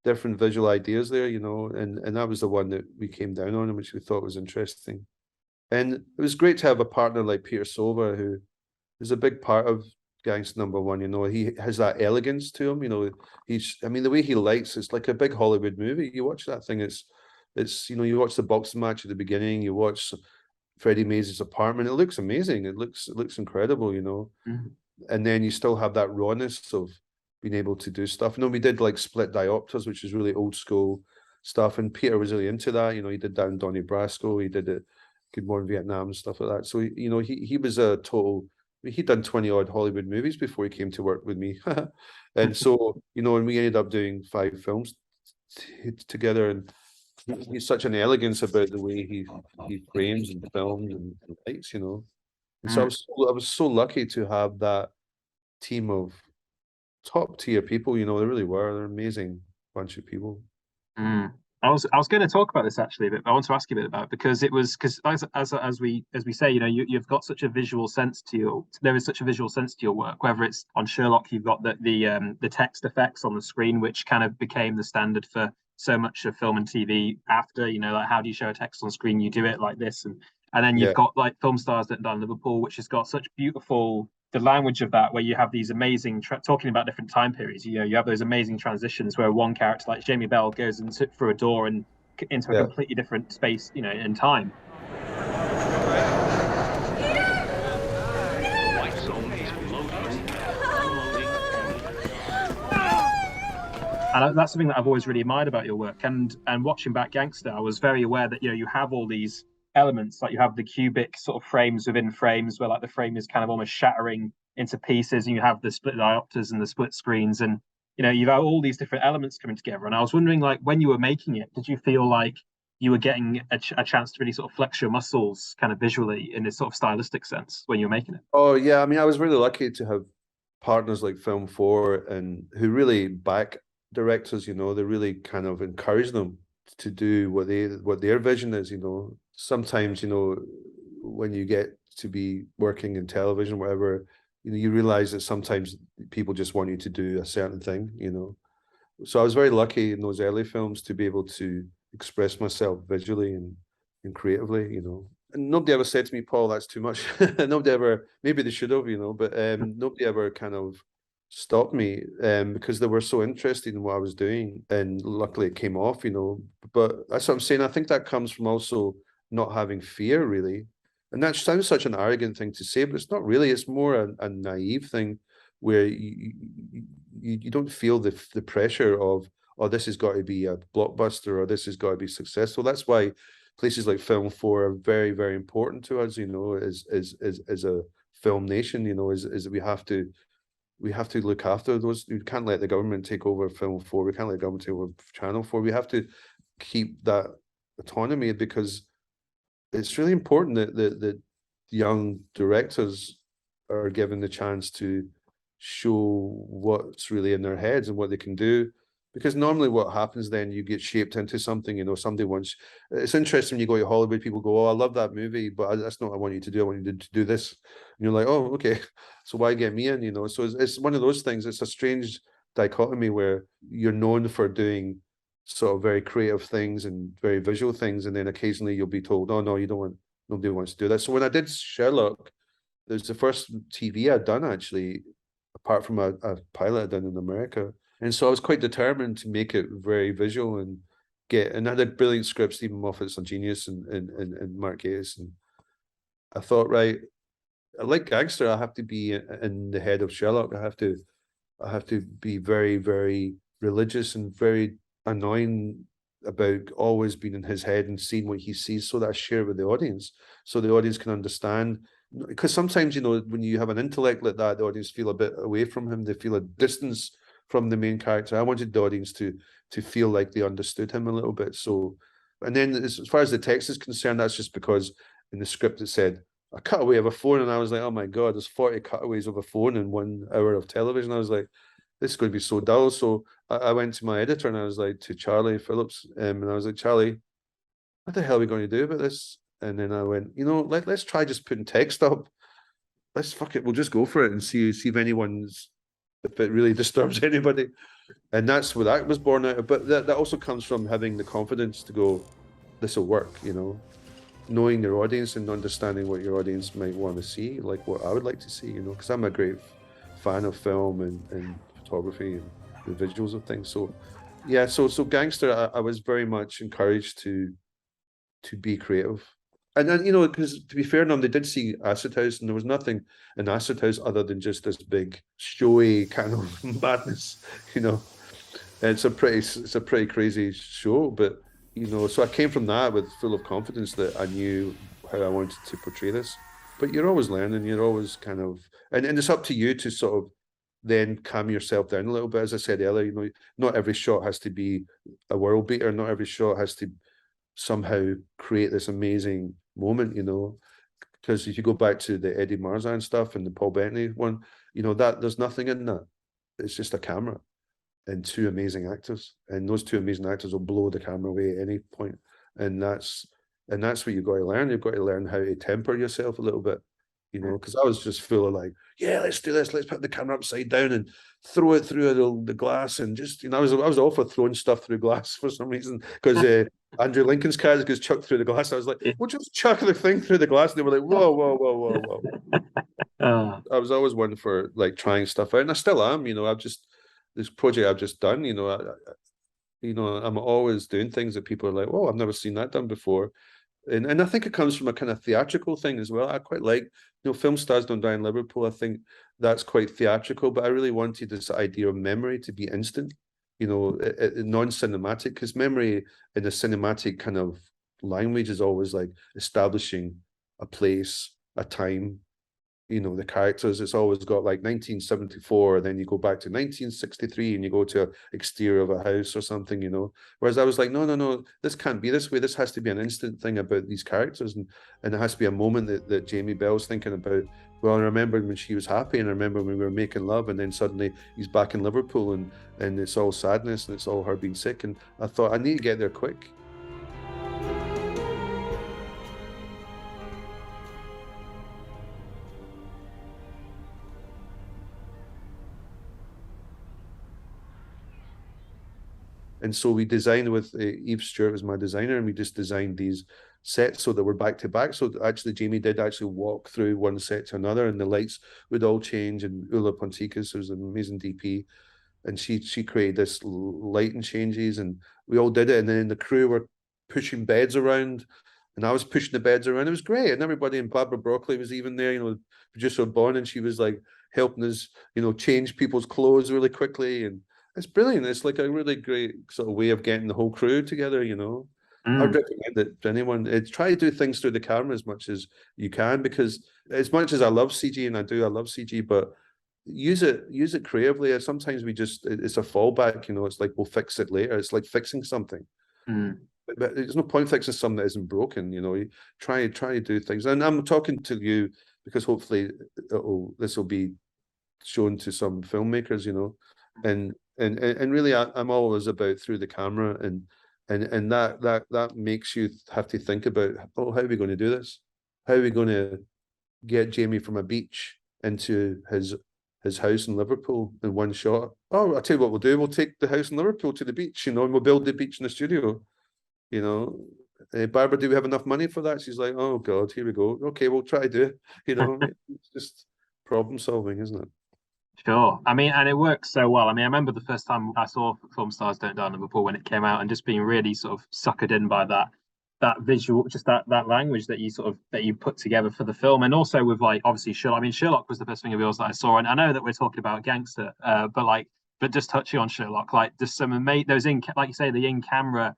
different visual ideas there, and that was the one that we came down on, which we thought was interesting. And it was great to have a partner like Peter Sova, who is a big part of Gangster No.1. He has that elegance to him. The way he lights, it's like a big Hollywood movie. You watch that thing, it's you watch the boxing match at the beginning, you watch Freddie Mays' apartment, it looks amazing. It looks incredible, Mm-hmm. And then you still have that rawness of being able to do stuff. We did like split diopters, which is really old school stuff, and Peter was really into that. He did that in Donnie Brasco, he did it Good Morning Vietnam and stuff like that. So he was a total. He'd done 20 odd Hollywood movies before he came to work with me. And so, and we ended up doing 5 films together, and he's such an elegance about the way he frames and films and lights, And so I was so lucky to have that team of top tier people, they really were. They're an amazing bunch of people. I was going to talk about this actually, but I want to ask you a bit about it, because as we say, you've got such a visual sense to there is such a visual sense to your work. Whether it's on Sherlock, you've got the text effects on the screen, which kind of became the standard for so much of film and TV after, like, how do you show a text on screen? You do it like this, and then you've got like Film Stars that done Liverpool, which has got such beautiful, the language of that, where you have these amazing talking about different time periods. You have those amazing transitions where one character like Jamie Bell goes through a door and into a completely different space, in time. And that's something that I've always really admired about your work. And watching back Gangster, I was very aware that you have all these elements, like you have the cubic sort of frames within frames, where like the frame is kind of almost shattering into pieces, and you have the split diopters and the split screens, and you've got all these different elements coming together. And I was wondering, like, when you were making it, did you feel like you were getting a chance to really sort of flex your muscles kind of visually in this sort of stylistic sense when you were making it? Oh yeah, I was really lucky to have partners like Film For, and who really back directors. They really kind of encourage them to do what their vision is. Sometimes, when you get to be working in television, whatever, you realize that sometimes people just want you to do a certain thing, So I was very lucky in those early films to be able to express myself visually and creatively, And nobody ever said to me, Paul, that's too much. Nobody ever, maybe they should have, but nobody ever kind of stopped me, because they were so interested in what I was doing, and luckily it came off, But that's what I'm saying. I think that comes from also not having fear, really. And that sounds such an arrogant thing to say, but it's not really. It's more a naive thing, where you don't feel the pressure of, oh, this has got to be a blockbuster, or this has got to be successful. That's why places like Film For are very, very important to us, as a film nation, is that we have to look after those. We can't let the government take over Film 4. We can't let the government take over Channel 4. We have to keep that autonomy, because it's really important that young directors are given the chance to show what's really in their heads and what they can do. Because normally what happens then, you get shaped into something, you know, somebody wants, it's interesting when you go to Hollywood, people go, oh, I love that movie, but that's not what I want you to do. I want you to do this. And you're like, oh, okay, so why get me in, you know? So it's one of those things. It's a strange dichotomy where you're known for doing sort of very creative things and very visual things, and then occasionally you'll be told, oh, no, you don't want, nobody wants to do that. So when I did Sherlock, it was the first TV I'd done, actually, apart from a pilot I'd done in America. And so I was quite determined to make it very visual and I had a brilliant script. Stephen Moffat's a genius, and Mark A.S. And I thought, right, I like gangster. I have to be in the head of Sherlock. I have to be very, very religious and very annoying about always being in his head and seeing what he sees, so that I share it with the audience, so the audience can understand. Because sometimes, you know, when you have an intellect like that, the audience feel a bit away from him. They feel a distance from the main character. I wanted the audience to feel like they understood him a little bit. So, and then as far as the text is concerned, that's just because in the script it said a cutaway of a phone, and I was like, oh my god, there's 40 cutaways of a phone in 1 hour of television. I was like, this is going to be so dull. So I went to my editor and I was like, to Charlie Phillips, and I was like, Charlie, what the hell are we going to do about this? And then I went, you know, let's try just putting text up. Let's fuck it, we'll just go for it and see if if it really disturbs anybody. And that's where that was born out of. But that also comes from having the confidence to go, this will work, you know, knowing your audience and understanding what your audience might want to see, like what I would like to see, you know, because I'm a great fan of film and photography and the visuals of things. So yeah, so Gangster, I was very much encouraged to be creative. And then, you know, because to be fair to them, they did see Acid House, and there was nothing in Acid House other than just this big showy kind of madness, you know. And it's a pretty crazy show, but you know, so I came from that with full of confidence that I knew how I wanted to portray this. But you're always learning, you're always kind of, and it's up to you to sort of then calm yourself down a little bit. As I said earlier, you know, not every shot has to be a world beater, not every shot has to somehow create this amazing moment, you know, because if you go back to the Eddie Marsan stuff and the Paul Bettany one, you know, that there's nothing in that. It's just a camera and 2 amazing actors, and those 2 amazing actors will blow the camera away at any point. And that's what you've got to learn. You've got to learn how to temper yourself a little bit, you know, because I was just full of like, yeah, let's do this, let's put the camera upside down and throw it through the glass, and just, you know, I was all for throwing stuff through glass for some reason, because Andrew Lincoln's character gets chucked through the glass. I was like, well, just chuck the thing through the glass. And they were like, whoa. I was always one for like trying stuff out, and I still am, you know. This project I've just done, you know, I'm always doing things that people are like, oh, I've never seen that done before. And I think it comes from a kind of theatrical thing as well. I quite like, you know, Film Stars Don't Die in Liverpool. I think that's quite theatrical, but I really wanted this idea of memory to be instant, you know, non-cinematic, because memory in a cinematic kind of language is always like establishing a place, a time, you know, the characters. It's always got like 1974, then you go back to 1963 and you go to an exterior of a house or something, you know. Whereas I was like, no, this can't be this way. This has to be an instant thing about these characters, and it has to be a moment that Jamie Bell's thinking about. Well, I remember when she was happy, and I remember when we were making love, and then suddenly he's back in Liverpool, and it's all sadness, and it's all her being sick. And I thought, I need to get there quick. And so we designed with Eve Stewart was my designer, and we just designed these sets so that we're back to back. So actually, Jamie did actually walk through one set to another, and the lights would all change. And Ula Ponticus, who's an amazing DP, and she created this lighting changes, and we all did it. And then the crew were pushing beds around, and I was pushing the beds around. It was great, and everybody. And Barbara Broccoli was even there, you know, producer of Bond, and she was like helping us, you know, change people's clothes really quickly. And it's brilliant. It's like a really great sort of way of getting the whole crew together, you know. I'd recommend it to anyone. Try to do things through the camera as much as you can, because as much as I love CG, and I love CG, but use it creatively. Sometimes it's a fallback, you know. It's like, we'll fix it later. It's like fixing something. but there's no point fixing something that isn't broken. You know, you try to do things. And I'm talking to you because hopefully this will be shown to some filmmakers. You know, and really, I'm always about through the camera, and that makes you have to think about, oh, how are we going to do this? How are we going to get Jamie from a beach into his house in Liverpool in one shot? Oh, I'll tell you what we'll do. We'll take the house in Liverpool to the beach, you know, and we'll build the beach in the studio. You know, Barbara, do we have enough money for that? She's like, oh God, here we go. Okay, we'll try to do it. You know, it's just problem solving, isn't it? Sure. I mean, and it works so well. I mean, I remember the first time I saw Film Stars Don't Die in Liverpool when it came out, and just being really sort of suckered in by that visual, just that language that you put together for the film, and also with like obviously Sherlock. I mean, Sherlock was the first thing of yours that I saw, and I know that we're talking about gangster, but just touching on Sherlock, like just some those like you say, the in-camera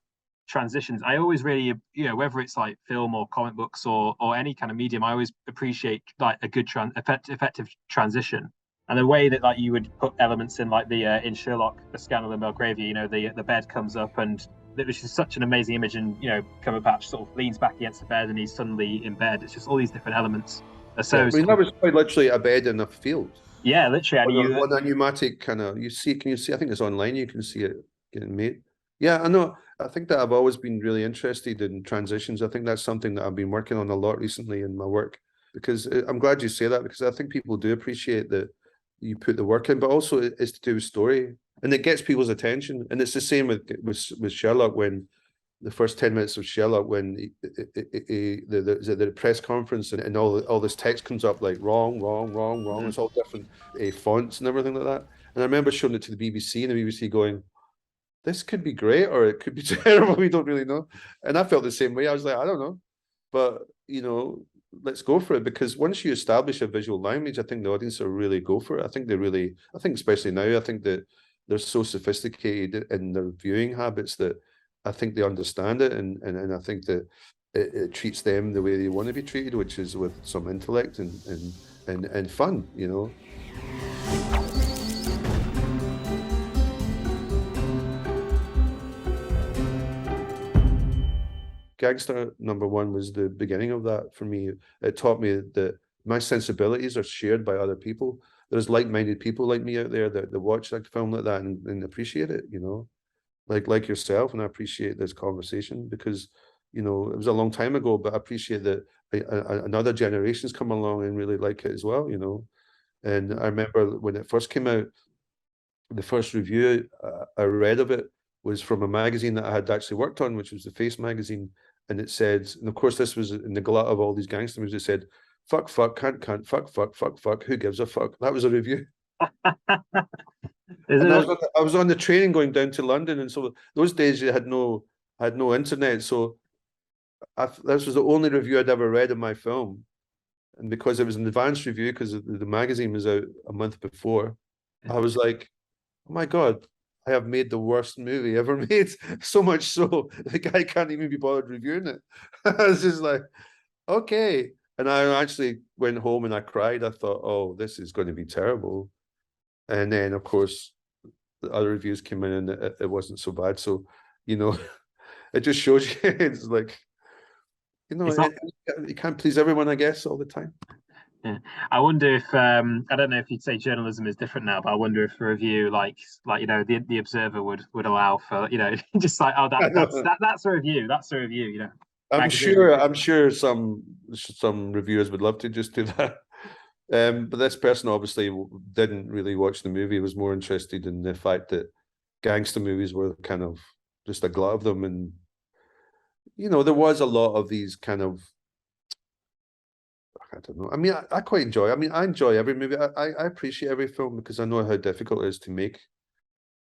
transitions. I always really, you know, whether it's like film or comic books or any kind of medium, I always appreciate like a good effective transition. And the way that like you would put elements in, like the in Sherlock, the scandal in Belgravia, you know, the bed comes up, and it was just such an amazing image. And you know, Cumberbatch sort of leans back against the bed, and he's suddenly in bed. It's just all these different elements. So yeah, I mean, that was quite literally a bed in a field. Yeah, literally. On a pneumatic kind of, can you see? I think it's online. You can see it getting made. Yeah, I know. I think that I've always been really interested in transitions. I think that's something that I've been working on a lot recently in my work, because I'm glad you say that, because I think people do appreciate that you put the work in, but also it's to do with story, and it gets people's attention. And it's the same with Sherlock. When the first 10 minutes of Sherlock, when the press conference and all this text comes up like wrong. It's all different fonts and everything like that. And I remember showing it to the BBC, and the BBC going, this could be great or it could be terrible. We don't really know. And I felt the same way. I was like, I don't know, but you know, let's go for it, because once you establish a visual language, I think the audience will really go for it. I think especially now, I think that they're so sophisticated in their viewing habits that I think they understand it, and I think that it treats them the way they want to be treated, which is with some intellect and fun, you know. Gangster No.1 was the beginning of that for me. It taught me that my sensibilities are shared by other people. There's like-minded people like me out there that watch like a film like that and appreciate it, you know, like yourself. And I appreciate this conversation because, you know, it was a long time ago, but I appreciate that another generation's come along and really like it as well, you know. And I remember when it first came out, the first review I read of it was from a magazine that I had actually worked on, which was the Face magazine. And it said, and of course this was in the glut of all these gangster movies, it said, fuck, can't, fuck, who gives a fuck? That was a review. And I was on the train going down to London, and so those days you had no internet, so this was the only review I'd ever read of my film. And because it was an advanced review, because the magazine was out a month before, I was like, oh my God, I have made the worst movie ever made. So much so the guy can't even be bothered reviewing it. I was just like, okay. And I actually went home and I cried. I thought, oh, this is going to be terrible. And then, of course, the other reviews came in and it wasn't so bad. So, you know, it just shows you, it's like, you know, you can't please everyone, I guess, all the time. Yeah. I wonder if I don't know if you'd say journalism is different now, but I wonder if a review like you know the Observer would allow for, you know, just like, oh, that's a review, you know. I'm sure some reviewers would love to just do that. But this person obviously didn't really watch the movie, was more interested in the fact that gangster movies were kind of just a glut of them. And, you know, there was a lot of these kind of, I don't know. I mean, I quite enjoy. I mean, I enjoy every movie. I appreciate every film because I know how difficult it is to make.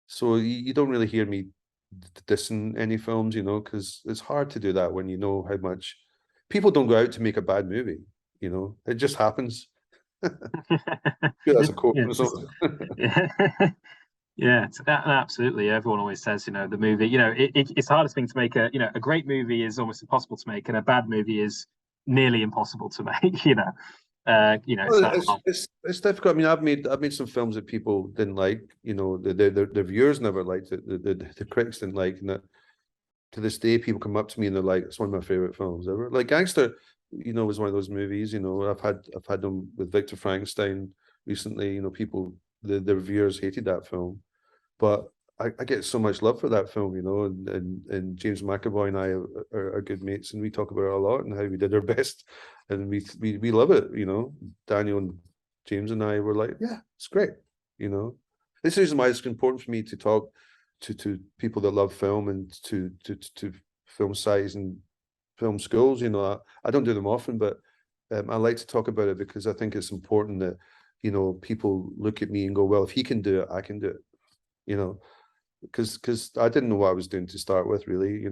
So you don't really hear me dissing any films, you know, because it's hard to do that when you know how much people don't go out to make a bad movie. You know, it just happens. That's a quote or something. Yeah, absolutely. Everyone always says, you know, the movie, you know, it's the hardest thing to make. A great movie is almost impossible to make, and a bad movie is nearly impossible to make. You know, it's difficult. I mean, I've made some films that people didn't like. You know, the viewers never liked it. The critics didn't like, and to this day, people come up to me and they're like, "It's one of my favorite films ever." Like Gangster, was one of those movies. I've had them with Victor Frankenstein recently. People, the reviewers hated that film, but I get so much love for that film. And James McAvoy and I are good mates, and we talk about it a lot and how we did our best, and we love it. Daniel and James and I were like, "Yeah, it's great." This is the reason why it's important for me to talk to people that love film and to film sites and film schools. I don't do them often, but I like to talk about it because I think it's important that people look at me and go, well, if he can do it, I can do it. Because I didn't know what I was doing to start with, really.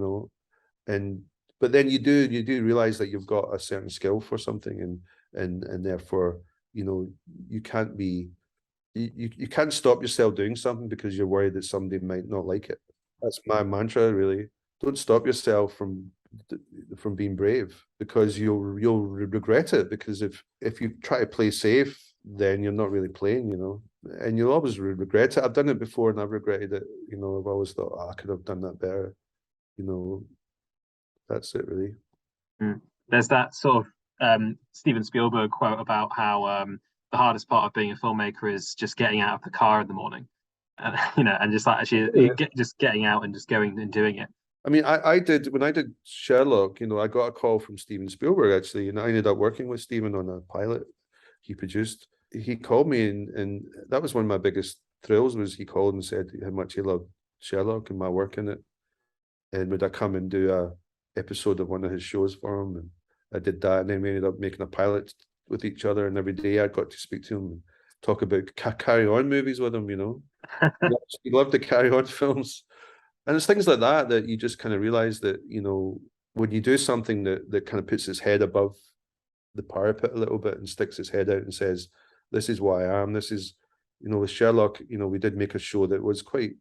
But then you do realize that you've got a certain skill for something, and therefore you can't be. You can't stop yourself doing something because you're worried that somebody might not like it. That's my mantra, really. Don't stop yourself from being brave, because you'll regret it. Because if you try to play safe, then you're not really playing, and you'll always regret it. I've done it before and I've regretted it. I've always thought, I could have done that better. That's it, really. There's that sort of Steven Spielberg quote about how the hardest part of being a filmmaker is just getting out of the car in the morning, and just like actually just getting out and just going and doing it. I mean, I did, when I did Sherlock, I got a call from Steven Spielberg, actually, and I ended up working with Steven on a pilot he produced. He called me, and that was one of my biggest thrills, was he called and said how much he loved Sherlock and my work in it, and would I come and do a episode of one of his shows for him. And I did that, and then we ended up making a pilot with each other, and every day I got to speak to him and talk about carry on movies with him. He loved the carry on films. And it's things like that you just kind of realize that when you do something that kind of puts his head above the parapet a little bit and sticks his head out and says, this is why I am. This is, with Sherlock, we did make a show that was quite,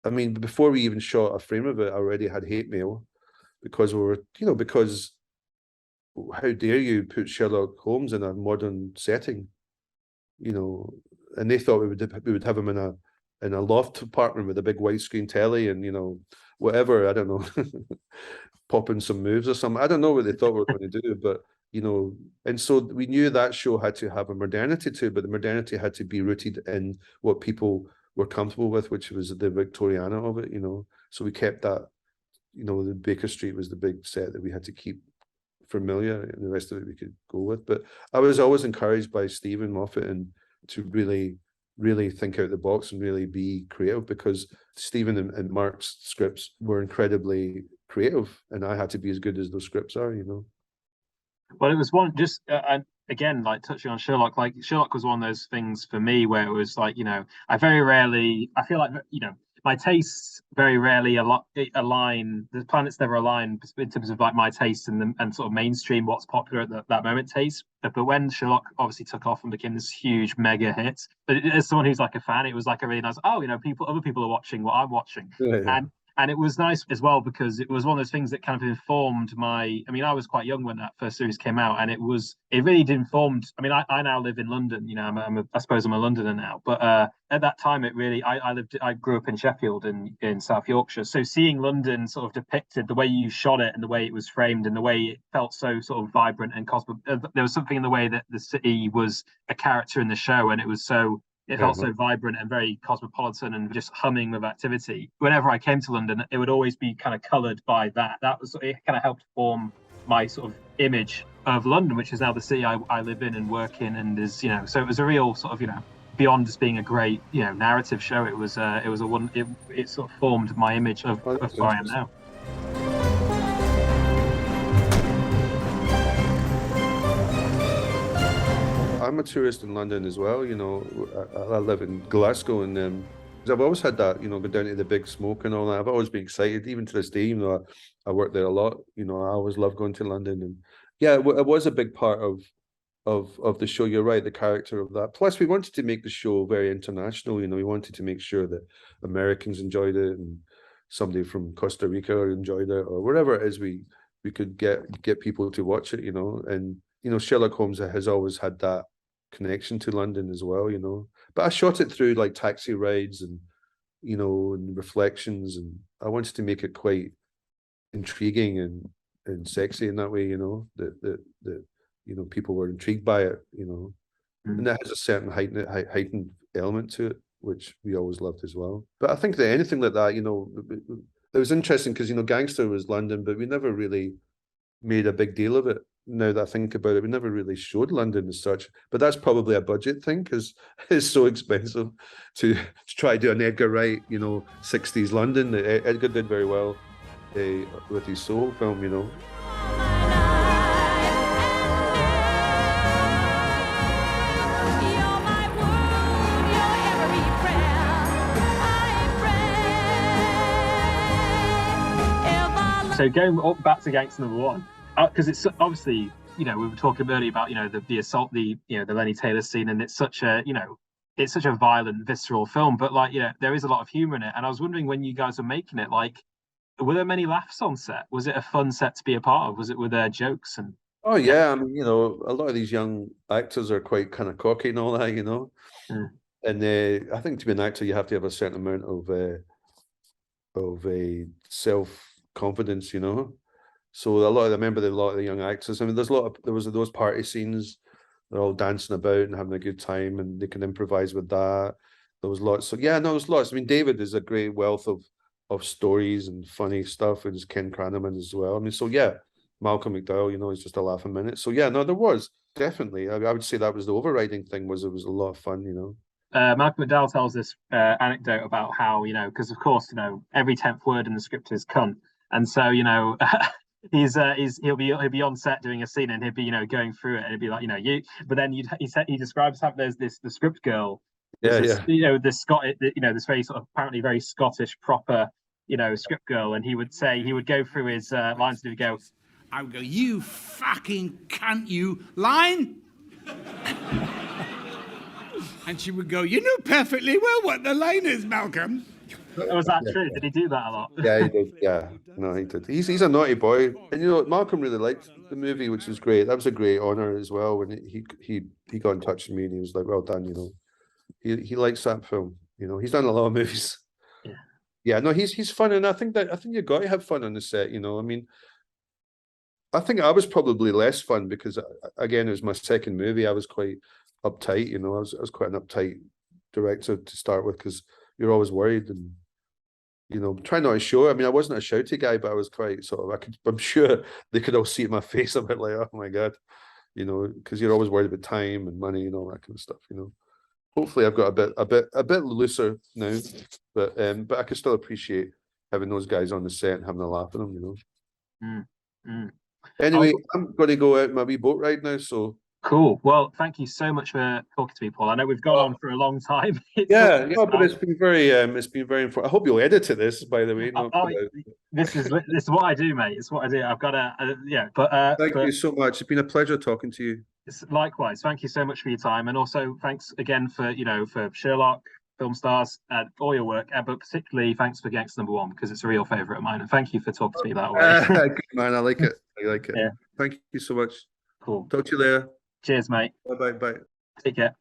I mean, before we even shot a frame of it, I already had hate mail because we were, because how dare you put Sherlock Holmes in a modern setting, and they thought we would have him in a loft apartment with a big widescreen telly and whatever, I don't know, popping some moves or something. I don't know what they thought we were going to do, but and so we knew that show had to have a modernity to it, but the modernity had to be rooted in what people were comfortable with, which was the Victoriana of it. So we kept that. The Baker Street was the big set that we had to keep familiar, and the rest of it we could go with. But I was always encouraged by Stephen Moffat and to really think out the box and really be creative, because Stephen and Mark's scripts were incredibly creative, and I had to be as good as those scripts are. Well, it was one just again, like touching on Sherlock. Like Sherlock was one of those things for me where it was like I feel like my tastes very rarely align. The planets never align in terms of like my taste and sort of mainstream what's popular at that moment taste. But when Sherlock obviously took off and became this huge mega hit, but as someone who's like a fan, it was like a really nice. Oh, other people are watching what I'm watching, yeah. And it was nice as well because it was one of those things that kind of informed my. I mean, I was quite young when that first series came out, and it really did informed. I mean, I now live in London. I suppose I'm a Londoner now, but at that time, it really. I grew up in Sheffield in South Yorkshire, so seeing London sort of depicted, the way you shot it and the way it was framed and the way it felt so sort of vibrant and cosmic. There was something in the way that the city was a character in the show, and it was so. It felt so vibrant and very cosmopolitan and just humming with activity. Whenever I came to London, it would always be kind of coloured by that. It kind of helped form my sort of image of London, which is now the city I live in and work in, and is so it was a real sort of beyond just being a great narrative show. It was it sort of formed my image of who I am now. I'm a tourist in London as well. I live in Glasgow, and I've always had that, go down to the Big Smoke and all that. I've always been excited, even to this day, even though I work there a lot. I always love going to London, and yeah, it was a big part of the show. You're right, the character of that. Plus, we wanted to make the show very international. We wanted to make sure that Americans enjoyed it, and somebody from Costa Rica enjoyed it, or wherever it is we could get people to watch it. And Sherlock Holmes has always had that connection to London as well, but I shot it through like taxi rides and and reflections, and I wanted to make it quite intriguing and sexy in that way, you know, that you know, people were intrigued by it, you know, and that has a certain heightened element to it, which we always loved as well. But I think that anything like that, you know, it was interesting because, you know, Gangster was London, but we never really made a big deal of it. Now that I think about it, we never really showed London as such, but that's probably a budget thing because it's so expensive to try to do an Edgar Wright, you know, 60s London. Edgar did very well with his Soul film, you know. So going back to Gangster No.1, because it's obviously, you know, we were talking earlier about, you know, the assault, the Lennie Taylor scene, and it's such a, you know, it's such a violent, visceral film, but like, you know, there is a lot of humor in it. And I was wondering, when you guys were making it, like, were there many laughs on set? Was it a fun set to be a part of? Were there jokes and? Oh yeah, I mean, you know, a lot of these young actors are quite kind of cocky and all that, you know. And I think to be an actor, you have to have a certain amount of a self-confidence, you know. So I remember a lot of the young actors. I mean, there was those party scenes. They're all dancing about and having a good time, and they can improvise with that. There was lots. So yeah, no, there was lots. I mean, David is a great wealth of stories and funny stuff, and Ken Craneman as well. I mean, so yeah, Malcolm McDowell, you know, is just a laugh a minute. So yeah, no, there was definitely. I would say that was the overriding thing. Was it was a lot of fun, you know. Malcolm McDowell tells this anecdote about how, you know, because of course, you know, every 10th word in the script is cunt, and so, you know, he'll be on set doing a scene, and he'll be, you know, going through it, and he'd be like, you know, but then he describes how there's the script girl, you know, this very sort of apparently very Scottish proper, you know, script girl, and he would go through his lines, and he'd go, I would go, you fucking cunt, you line. And she would go, you know perfectly well what the line is, Malcolm. was that true? Did he do that a lot? Yeah, he did. Yeah, no, he did. He's a naughty boy, and you know, Malcolm really liked the movie, which was great. That was a great honor as well. When he got in touch with me, and he was like, "Well done," you know. He likes that film. You know, he's done a lot of movies. Yeah, no, he's fun, and I think you got to have fun on the set. You know, I mean, I think I was probably less fun because, again, it was my second movie. I was quite uptight. You know, I was quite an uptight director to start with because you're always worried and, you know, try not to show. I mean, I wasn't a shouty guy, but I was quite sort of. I'm sure they could all see it in my face. I'm like, oh my god, you know, because you're always worried about time and money and all that kind of stuff. You know, hopefully I've got a bit looser now, but I can still appreciate having those guys on the set and having a laugh at them. You know. Anyway, I'm going to go out on my wee boat ride now. So. Cool. Well, thank you so much for talking to me, Paul. I know we've gone on for a long time. But it's been very informative. I hope you'll edit to this, by the way. This is what I do, mate. It's what I do. I've got Thank you so much. It's been a pleasure talking to you. Likewise. Thank you so much for your time, and also thanks again for Sherlock, Film Stars, all your work, but particularly thanks for Gangster No.1 because it's a real favourite of mine. And thank you for talking to me that way. Good man, I like it. Yeah. Thank you so much. Cool. Talk to you later. Cheers, mate. Bye. Take care.